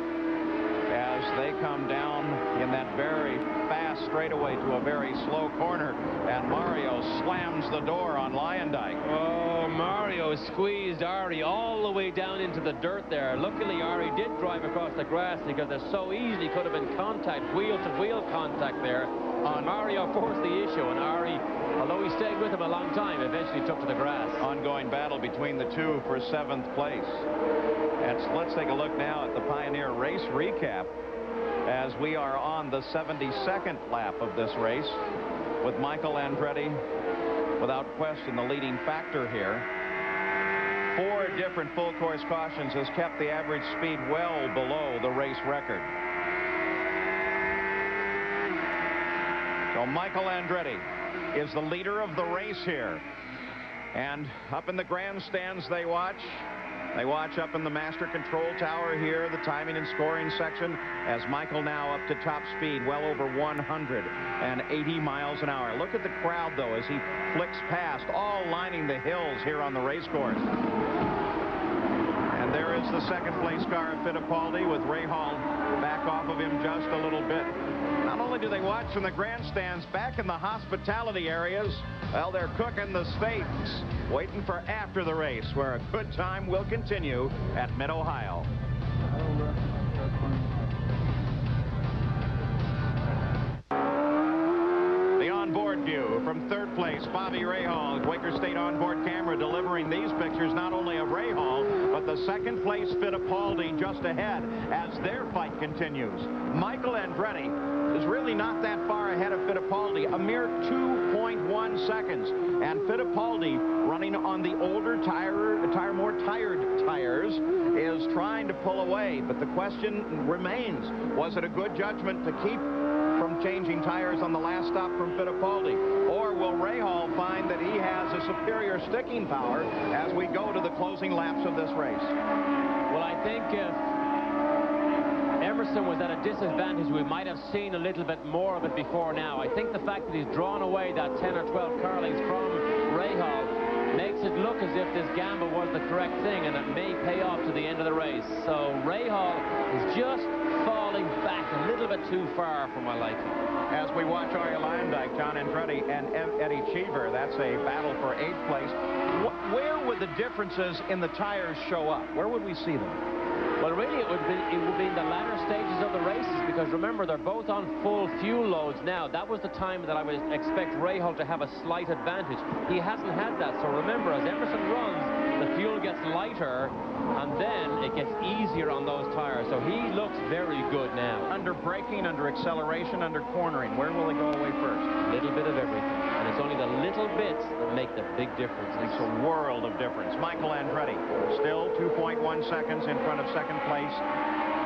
Speaker 1: as they come down in that very fast straightaway to a very slow corner, and Mario slams the door on Luyendyk.
Speaker 2: Oh, Mario squeezed Arie all the way down into the dirt there. Luckily, Arie did drive across the grass because there so easily could have been contact, wheel-to-wheel contact there. And Mario forced the issue, and Arie, although he stayed with him a long time, eventually took to the grass.
Speaker 1: Ongoing battle between the two for 7th place. And let's take a look now at the Pioneer race recap as we are on the 72nd lap of this race with Michael Andretti, without question, the leading factor here. 4 different full course cautions has kept the average speed well below the race record. So Michael Andretti is the leader of the race here. And up in the grandstands they watch. They watch up in the master control tower here, the timing and scoring section, as Michael now up to top speed, well over 180 miles an hour. Look at the crowd, though, as he flicks past, all lining the hills here on the race course. And there is the 2nd place car of Fittipaldi with Rahal back off of him just a little bit. Not only do they watch from the grandstands, back in the hospitality areas, well, they're cooking the steaks, waiting for after the race, where a good time will continue at Mid-Ohio. The onboard view from 3rd place, Bobby Rahal, Quaker State onboard camera delivering these pictures not only of Rahal, but the 2nd place Fittipaldi just ahead as their fight continues. Michael Andretti is really not that far ahead of Fittipaldi, a mere 2.1 seconds. And Fittipaldi, running on the older more tired tires, is trying to pull away. But the question remains, was it a good judgment to keep from changing tires on the last stop from Fittipaldi? Or will Rahal find that he has a superior sticking power as we go to the closing laps of this race?
Speaker 2: Well, I think if Emerson was at a disadvantage, we might have seen a little bit more of it before now. I think the fact that he's drawn away that 10 or 12 car lengths from Rahal makes it look as if this gamble was the correct thing, and it may pay off to the end of the race. So Rahal is just falling back a little bit too far for my liking.
Speaker 1: As we watch Arie Luyendyk, John Andretti, and Eddie Cheever, that's a battle for 8th place. Where would the differences in the tires show up? Where would we see them?
Speaker 2: Well, really, it would be in the latter stages of the races, because remember, they're both on full fuel loads now. That was the time that I would expect Rahal to have a slight advantage. He hasn't had that, so remember, as Emerson runs, the fuel gets lighter, and then it gets easier on those tires. So he looks very good now.
Speaker 1: Under braking, under acceleration, under cornering, where will he go away first?
Speaker 2: A little bit of everything. And it's only the little bits that make the big difference.
Speaker 1: Makes a world of difference. Michael Andretti still 2.1 seconds in front of second place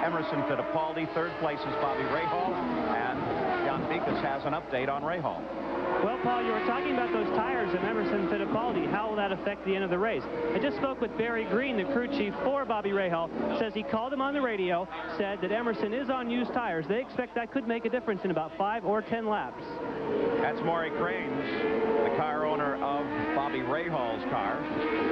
Speaker 1: Emerson Fittipaldi. Third place is Bobby Rahal. And Jan Vikas has an update on Rahal.
Speaker 4: Well, Paul, you were talking about those tires of Emerson Fittipaldi. How will that affect the end of the race? I just spoke with Barry Green, the crew chief for Bobby Rahal. Says he called him on the radio, said that Emerson is on used tires. They expect that could make a difference in about 5 or 10 laps.
Speaker 1: That's Maury Cranes, the car owner of Bobby Rahal's car,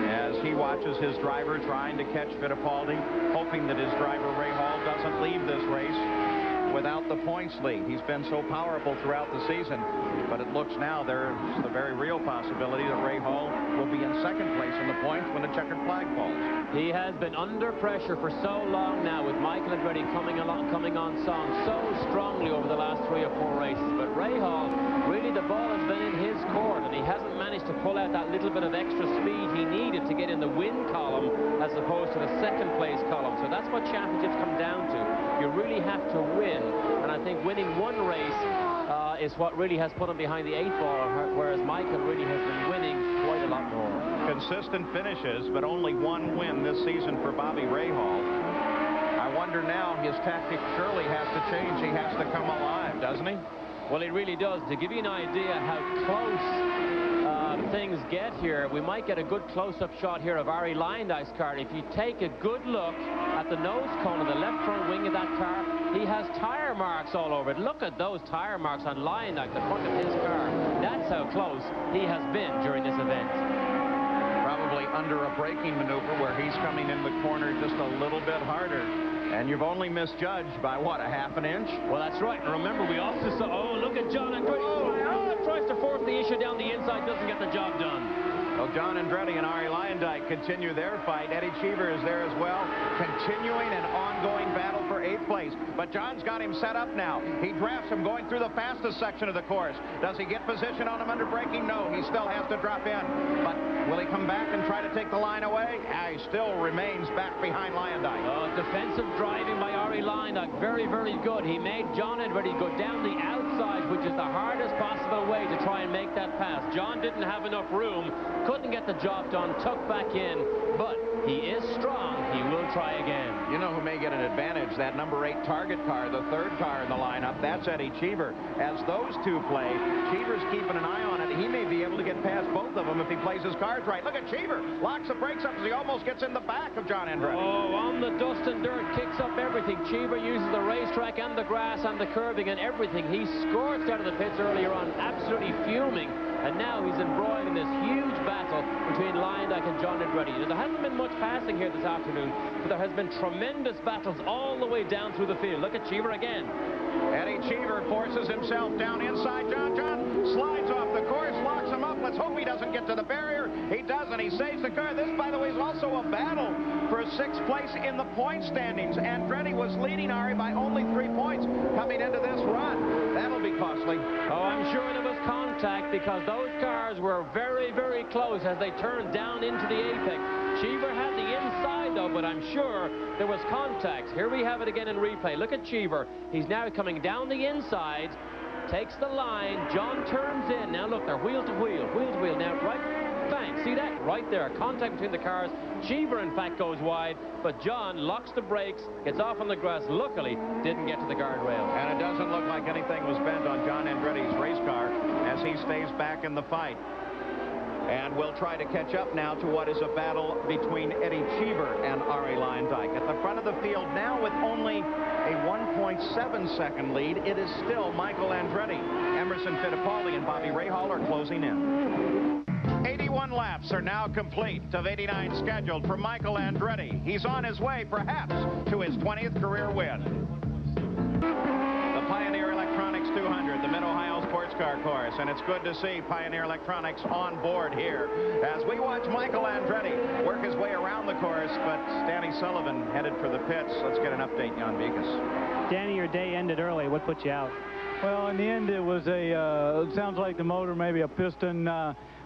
Speaker 1: as he watches his driver trying to catch Fittipaldi, hoping that his driver Rahal doesn't leave this race without the points lead. He's been so powerful throughout the season, but it looks now there's the very real possibility that Rahal will be in second place in the points when the checkered flag falls.
Speaker 2: He has been under pressure for so long now, with Michael Andretti coming on song so strongly over the last 3 or 4 races. But Rahal, really the ball has been in his court, and he hasn't managed to pull out that little bit of extra speed he needed to get in the win column as opposed to the second place column. So that's what championships come down to. You really have to win, and I think winning one race is what really has put him behind the 8 ball, whereas Michael really has been winning quite a lot more.
Speaker 1: Consistent finishes, but only one win this season for Bobby Rahal. I wonder now, his tactic surely has to change. He has to come alive, doesn't he?
Speaker 2: Well, he really does. To give you an idea how close things get here, we might get a good close-up shot here of Arie Luyendijk's car. If you take a good look at the nose cone of the left front wing of that car, he has tire marks all over it. Look at those tire marks on Luyendijk, the front of his car. That's how close he has been during this event.
Speaker 1: Probably under a braking maneuver where he's coming in the corner just a little bit harder. And you've only misjudged by, what, a ½ an inch?
Speaker 2: Well, that's right. And remember, we also saw, oh, look at John Andretti. Oh, tries to force the issue down the inside, doesn't get the job done.
Speaker 1: Well, John Andretti and Arie Luyendijk continue their fight. Eddie Cheever is there as well, continuing an ongoing battle for 8th place. But John's got him set up now. He drafts him going through the fastest section of the course. Does he get position on him under braking? No, he still has to drop in. But will he come back and try to take the line away? He still remains back behind Luyendijk.
Speaker 2: Defensive driving by Arie Luyendijk, very, very good. He made John Andretti go down the outside, which is the hardest possible way to try and make that pass. John didn't have enough room, couldn't get the job done, tucked back in, but he is strong. He will try again.
Speaker 1: You know who may get an advantage? That number 8 Target car, the 3rd car in the lineup. That's Eddie Cheever. As those two play, Cheever's keeping an eye on it. He may be able to get past both of them if he plays his cards right. Look at Cheever. Locks the brakes up as he almost gets in the back of John Andretti.
Speaker 2: Oh, on the dust and dirt, kicks up everything. Cheever uses the racetrack and the grass and the curving and everything. He scorched out of the pits earlier on, absolutely fuming. And now he's embroiled in this huge battle between Luyendijk and John Andretti. There hasn't been much passing here this afternoon, but there has been tremendous battles all the way down through the field. Look at Cheever again.
Speaker 1: Eddie Cheever forces himself down inside John. John slides off the course, locks him up. Let's hope he doesn't get to the barrier. He does, and he saves the car. This, by the way, is also a battle for 6th place in the point standings. Andretti was leading Arie by only 3 points coming into this run. That'll be costly.
Speaker 2: Oh, I'm sure there was contact because those cars were very, very close as they turned down into the apex. Cheever had the inside, though, but I'm sure there was contact. Here we have it again in replay. Look at Cheever. He's now coming down the inside, takes the line. John turns in. Now, look, they're wheel to wheel, wheel to wheel. Now, right, bang, see that? Right there, contact between the cars. Cheever, in fact, goes wide, but John locks the brakes, gets off on the grass. Luckily, didn't get to the guardrail.
Speaker 1: And it doesn't look like anything was bent on John Andretti's race car as he stays back in the fight. And we'll try to catch up now to what is a battle between Eddie Cheever and Arie Luyendijk. At the front of the field now with only a 1.7-second lead, it is still Michael Andretti. Emerson Fittipaldi and Bobby Rahal are closing in. 81 laps are now complete of 89 scheduled for Michael Andretti. He's on his way, perhaps, to his 20th career win. The Pioneer Electronics 200, the Mid-Ohio Sports Car Course, and it's good to see Pioneer Electronics on board here as we watch Michael Andretti work his way around the course, but Danny Sullivan headed for the pits. Let's get an update, Jan Vikas.
Speaker 4: Danny, your day ended early. What put you out?
Speaker 6: Well, in the end, it was it sounds like the motor, maybe a piston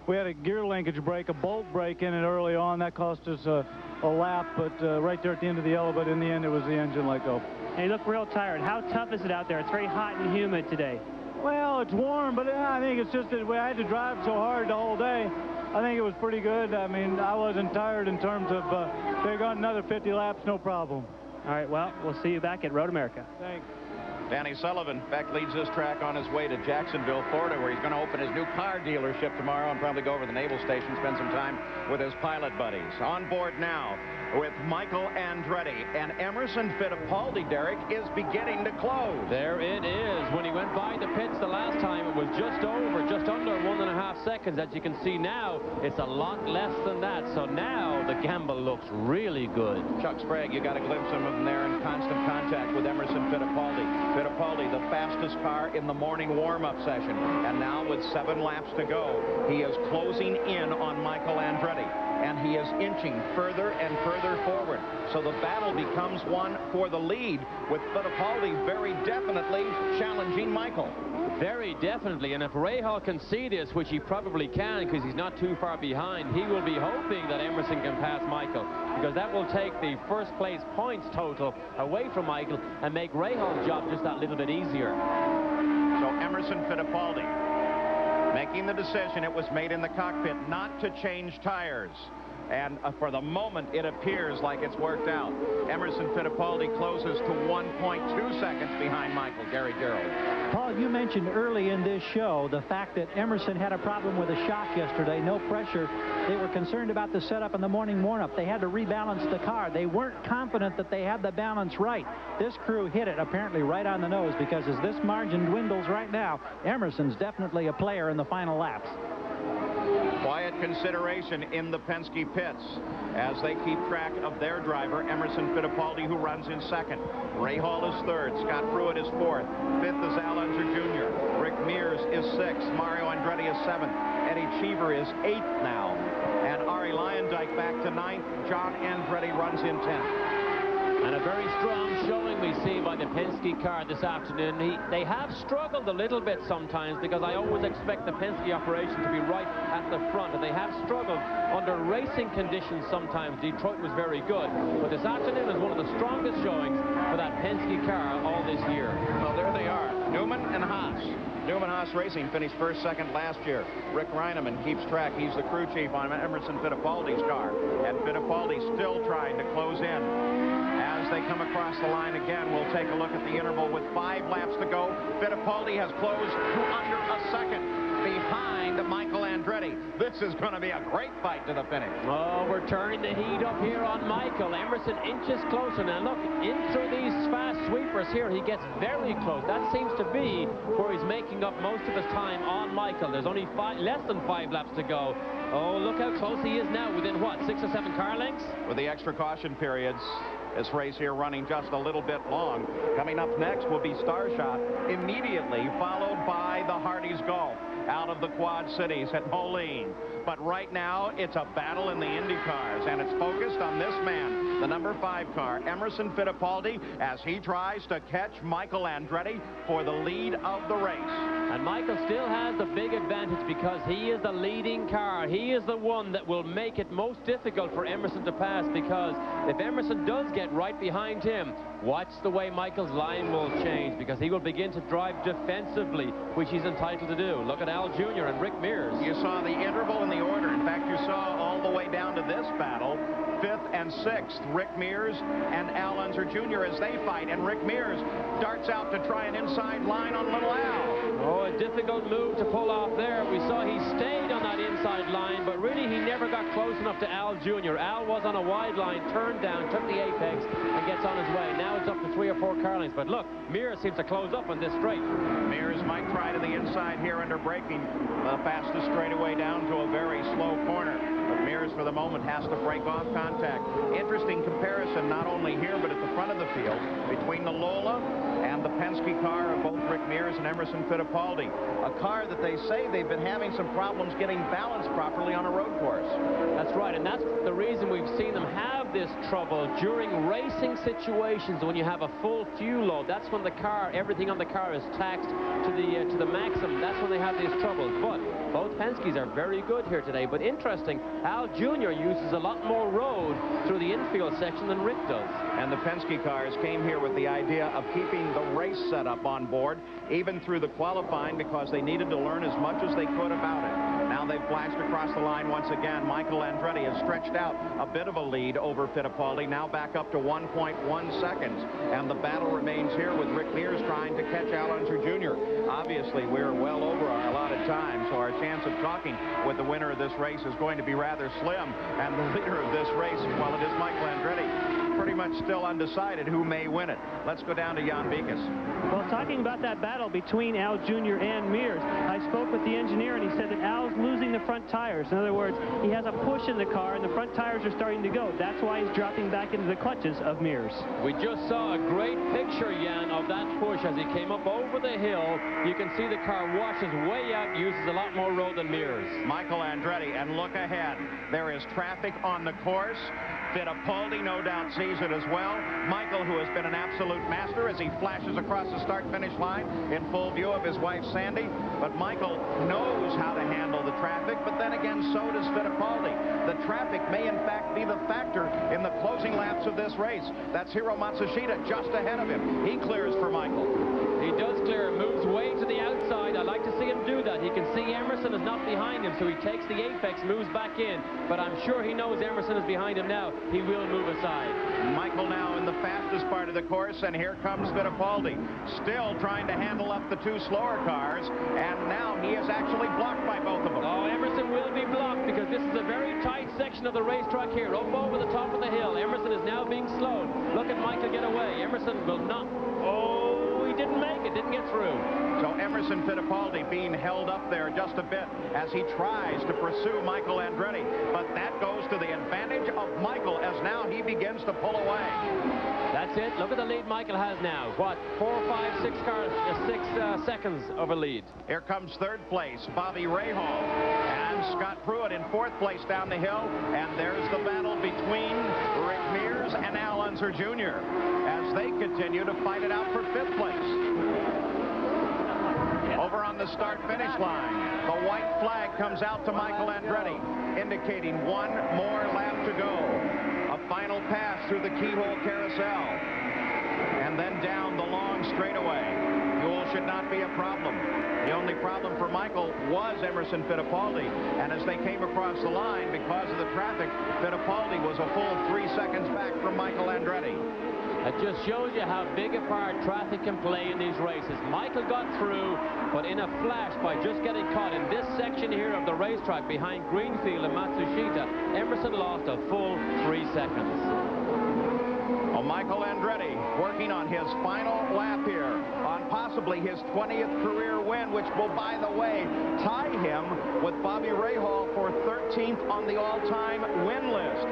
Speaker 6: We had a gear linkage break, a bolt break in it early on. That cost us a lap, but right there at the end of the yellow, but in the end, it was the engine let go.
Speaker 4: And you look real tired. How tough is it out there? It's very hot and humid today.
Speaker 6: Well, it's warm, but I think it's just that I had to drive so hard the whole day. I think it was pretty good. I mean, I wasn't tired in terms of they got another 50 laps, no problem.
Speaker 4: All right, well, we'll see you back at Road America.
Speaker 6: Thanks.
Speaker 1: Danny Sullivan, in fact, leads this track on his way to Jacksonville, Florida, where he's going to open his new car dealership tomorrow and probably go over to the Naval Station, spend some time with his pilot buddies. On board now with Michael Andretti, and Emerson Fittipaldi, Derek, is beginning to close.
Speaker 2: There it is. When he went by the pits the last time, it was just under 1.5 seconds. As you can see now, it's a lot less than that. So now the gamble looks really good.
Speaker 1: Chuck Sprague, you got a glimpse of him there in constant contact with Emerson Fittipaldi. Fittipaldi, the fastest car in the morning warm-up session. And now with 7 laps to go, he is closing in on Michael Andretti. And he is inching further and further forward. So the battle becomes one for the lead, with Fittipaldi very definitely challenging Michael.
Speaker 2: Very definitely, and if Rahal can see this, which he probably can because he's not too far behind, he will be hoping that Emerson can pass Michael, because that will take the first place points total away from Michael and make Rahal's job just that little bit easier.
Speaker 1: So Emerson Fittipaldi making the decision. It was made in the cockpit not to change tires. And for the moment, it appears like it's worked out. Emerson Fittipaldi closes to 1.2 seconds behind Michael. Gary Gerould.
Speaker 3: Paul, you mentioned early in this show the fact that Emerson had a problem with a shock yesterday, no pressure. They were concerned about the setup in the morning warm-up. They had to rebalance the car. They weren't confident that they had the balance right. This crew hit it apparently right on the nose, because as this margin dwindles right now, Emerson's definitely a player in the final laps.
Speaker 1: Quiet consideration in the Penske pits as they keep track of their driver, Emerson Fittipaldi, who runs in second. Rahal is third. Scott Pruitt is fourth. Fifth is Al Unser Jr. Rick Mears is sixth. Mario Andretti is seventh. Eddie Cheever is eighth now. And Arie Luyendyk back to ninth. John Andretti runs in 10th.
Speaker 2: And a very strong showing we see by the Penske car this afternoon. They have struggled a little bit sometimes, because I always expect the Penske operation to be right at the front, and they have struggled under racing conditions sometimes. Detroit was very good, but this afternoon is one of the strongest showings for that Penske car all this year.
Speaker 1: Well, there they are, Newman and Haas. Newman Haas Racing finished first, second last year. Rick Reineman keeps track. He's the crew chief on Emerson Fittipaldi's car. And Fittipaldi still trying to close in. As they come across the line again, we'll take a look at the interval with 5 laps to go. Fittipaldi has closed to under a second behind Michael Andretti. This is going to be a great fight to the finish.
Speaker 2: Oh, we're turning the heat up here on Michael. Emerson inches closer. Now look, in through these fast sweepers here, he gets very close. That seems to be where he's making up most of his time on Michael. There's only less than 5 laps to go. Oh, look how close he is now, within what, 6 or 7 car lengths?
Speaker 1: With the extra caution periods, this race here running just a little bit long. Coming up next will be Starshot, immediately followed by the Hardee's Golf out of the Quad Cities at Moline. But right now, it's a battle in the Indy cars, and it's focused on this man, the number 5 car, Emerson Fittipaldi, as he tries to catch Michael Andretti for the lead of the race.
Speaker 2: And Michael still has the big advantage because he is the leading car. He is the one that will make it most difficult for Emerson to pass, because if Emerson does get right behind him, watch the way Michael's line will change, because he will begin to drive defensively, which he's entitled to do. Look at Al Jr. and Rick Mears.
Speaker 1: You saw the interval in the order. In fact, you saw all the way down to this battle. 5th and 6th, Rick Mears and Al Unser Jr. as they fight. And Rick Mears darts out to try an inside line on little Al.
Speaker 2: Oh, a difficult move to pull off there. We saw he stayed on that inside line, but really he never got close enough to Al Jr. Al was on a wide line, turned down, took the apex, and gets on his way. Now it's up to 3 or 4 car lengths. But look, Mears seems to close up on this straight.
Speaker 1: Mears might try to the inside here under braking. The fastest straightaway down to a very slow corner. But Mears, for the moment, has to break off contact. Interesting comparison, not only here, but at the front of the field, between the Lola and the Penske car of both Rick Mears and Emerson Fittipaldi. A car that they say they've been having some problems getting balanced properly on a road course.
Speaker 2: That's right, and that's the reason we've seen them have have this trouble during racing situations when you have a full fuel load. That's when the car, everything on the car is taxed to the maximum. That's when they have these troubles. But both Penske's are very good here today. But interesting, Al Jr. uses a lot more road through the infield section than Rick does.
Speaker 1: And the Penske cars came here with the idea of keeping the race setup on board, even through the qualifying, because they needed to learn as much as they could about it. Now they've flashed across the line once again. Michael Andretti has stretched out a bit of a lead over Fittipaldi, now back up to 1.1 seconds. And the battle remains here with Rick Mears trying to catch Al Unser Jr. Obviously, we're well over our allotted time, so our chance of talking with the winner of this race is going to be rather slim. And the leader of this race, well, it is Michael Andretti, pretty much still undecided who may win it. Let's go down to Jan Beekes.
Speaker 4: Well, talking about that battle between Al Jr. and Mears, I spoke with the engineer and he said that Al's losing the front tires. In other words, he has a push in the car and the front tires are starting to go. That's why he's dropping back into the clutches of Mears.
Speaker 2: We just saw a great picture, Jan, of that push as he came up over the hill. You can see the car washes way out, uses a lot more road than Mears.
Speaker 1: Michael Andretti, and look ahead. There is traffic on the course. Fittipaldi no doubt sees it as well. Michael, who has been an absolute master as he flashes across the start-finish line in full view of his wife Sandy. But Michael knows how to handle the traffic, but then again so does Fittipaldi. The traffic may in fact be the factor in the closing laps of this race. That's Hiro Matsushita just ahead of him. He clears for Michael.
Speaker 2: He does clear, moves way to the outside. I like to see him do that. He can see Emerson is not behind him, so he takes the apex, moves back in. But I'm sure he knows Emerson is behind him now. He will move aside.
Speaker 1: Michael now in the fastest part of the course, and here comes Fittipaldi, still trying to handle up the two slower cars, and now he is actually blocked by both of them.
Speaker 2: Oh, Emerson will be blocked because this is a very tight section of the racetrack here, up over the top of the hill. Emerson is now being slowed. Look at Michael get away. Emerson will not. Oh, he didn't make it, didn't get through.
Speaker 1: So Emerson Fittipaldi being held up there just a bit as he tries to pursue Michael Andretti. But that goes to the advantage of Michael as now he begins to pull away.
Speaker 2: That's it. Look at the lead Michael has now. What, 4, 5, 6 cars, 6 seconds of a lead.
Speaker 1: Here comes third place, Bobby Rahal. And Scott Pruitt in fourth place down the hill. And there's the battle between Rick Mears and Al Unser Jr. as they continue to fight it out for fifth place. Over on the start-finish line, the white flag comes out to Michael Andretti, indicating one more lap to go. A final pass through the keyhole carousel, and then down the long straightaway. Fuel should not be a problem. The only problem for Michael was Emerson Fittipaldi, and as they came across the line, because of the traffic, Fittipaldi was a full 3 seconds back from Michael Andretti.
Speaker 2: It just shows you how big a part traffic can play in these races. Michael got through, but in a flash by just getting caught in this section here of the racetrack behind Greenfield and Matsushita, Emerson lost a full 3 seconds.
Speaker 1: Well, Michael Andretti working on his final lap here on possibly his 20th career win, which will, by the way, tie him with Bobby Rahal for 13th on the all-time win list.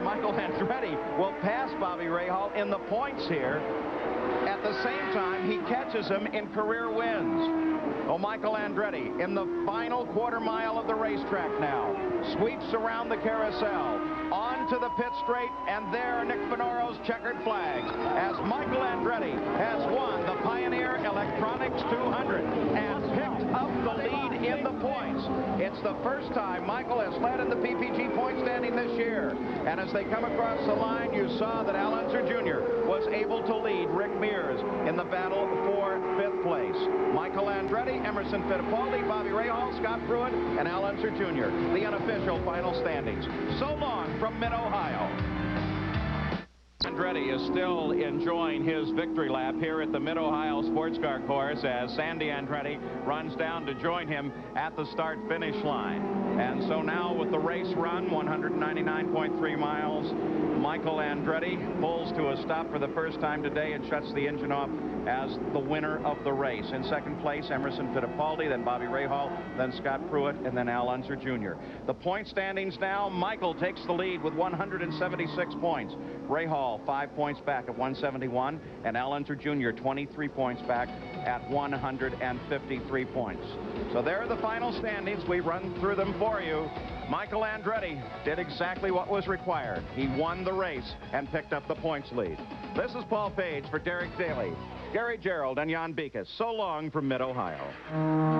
Speaker 1: Michael Andretti will pass Bobby Rahal in the points here. At the same time, he catches him in career wins. Well, Michael Andretti in the final quarter mile of the racetrack now sweeps around the carousel onto the pit straight, and there Nick Finauro's checkered flag as Michael Andretti has won the Pioneer Electronics 200 and picked up the lead in the points. It's the first time Michael has led in the PPG point standing this year, and as they come across the line, you saw that Al Unser Jr. was able to lead Rick Mears in the battle for fifth place. Michael Andretti, Emerson Fittipaldi, Bobby Rahal, Scott Pruitt, and Al Unser Jr., the unofficial final standings. So long from Mid-Ohio. Andretti is still enjoying his victory lap here at the Mid-Ohio Sports Car Course as Sandy Andretti runs down to join him at the start-finish line. And so now with the race run, 199.3 miles, Michael Andretti pulls to a stop for the first time today and shuts the engine off as the winner of the race. In second place, Emerson Fittipaldi, then Bobby Rahal, then Scott Pruitt, and then Al Unser Jr. The point standings now, Michael takes the lead with 176 points. Rahal 5 points back at 171, and Al Unser Jr. 23 points back at 153 points. So there are the final standings. We run through them for you. Michael Andretti did exactly what was required. He won the race and picked up the points lead. This is Paul Page for Derek Daly, Gary Gerould, and Jan Beekes. So long from Mid-Ohio.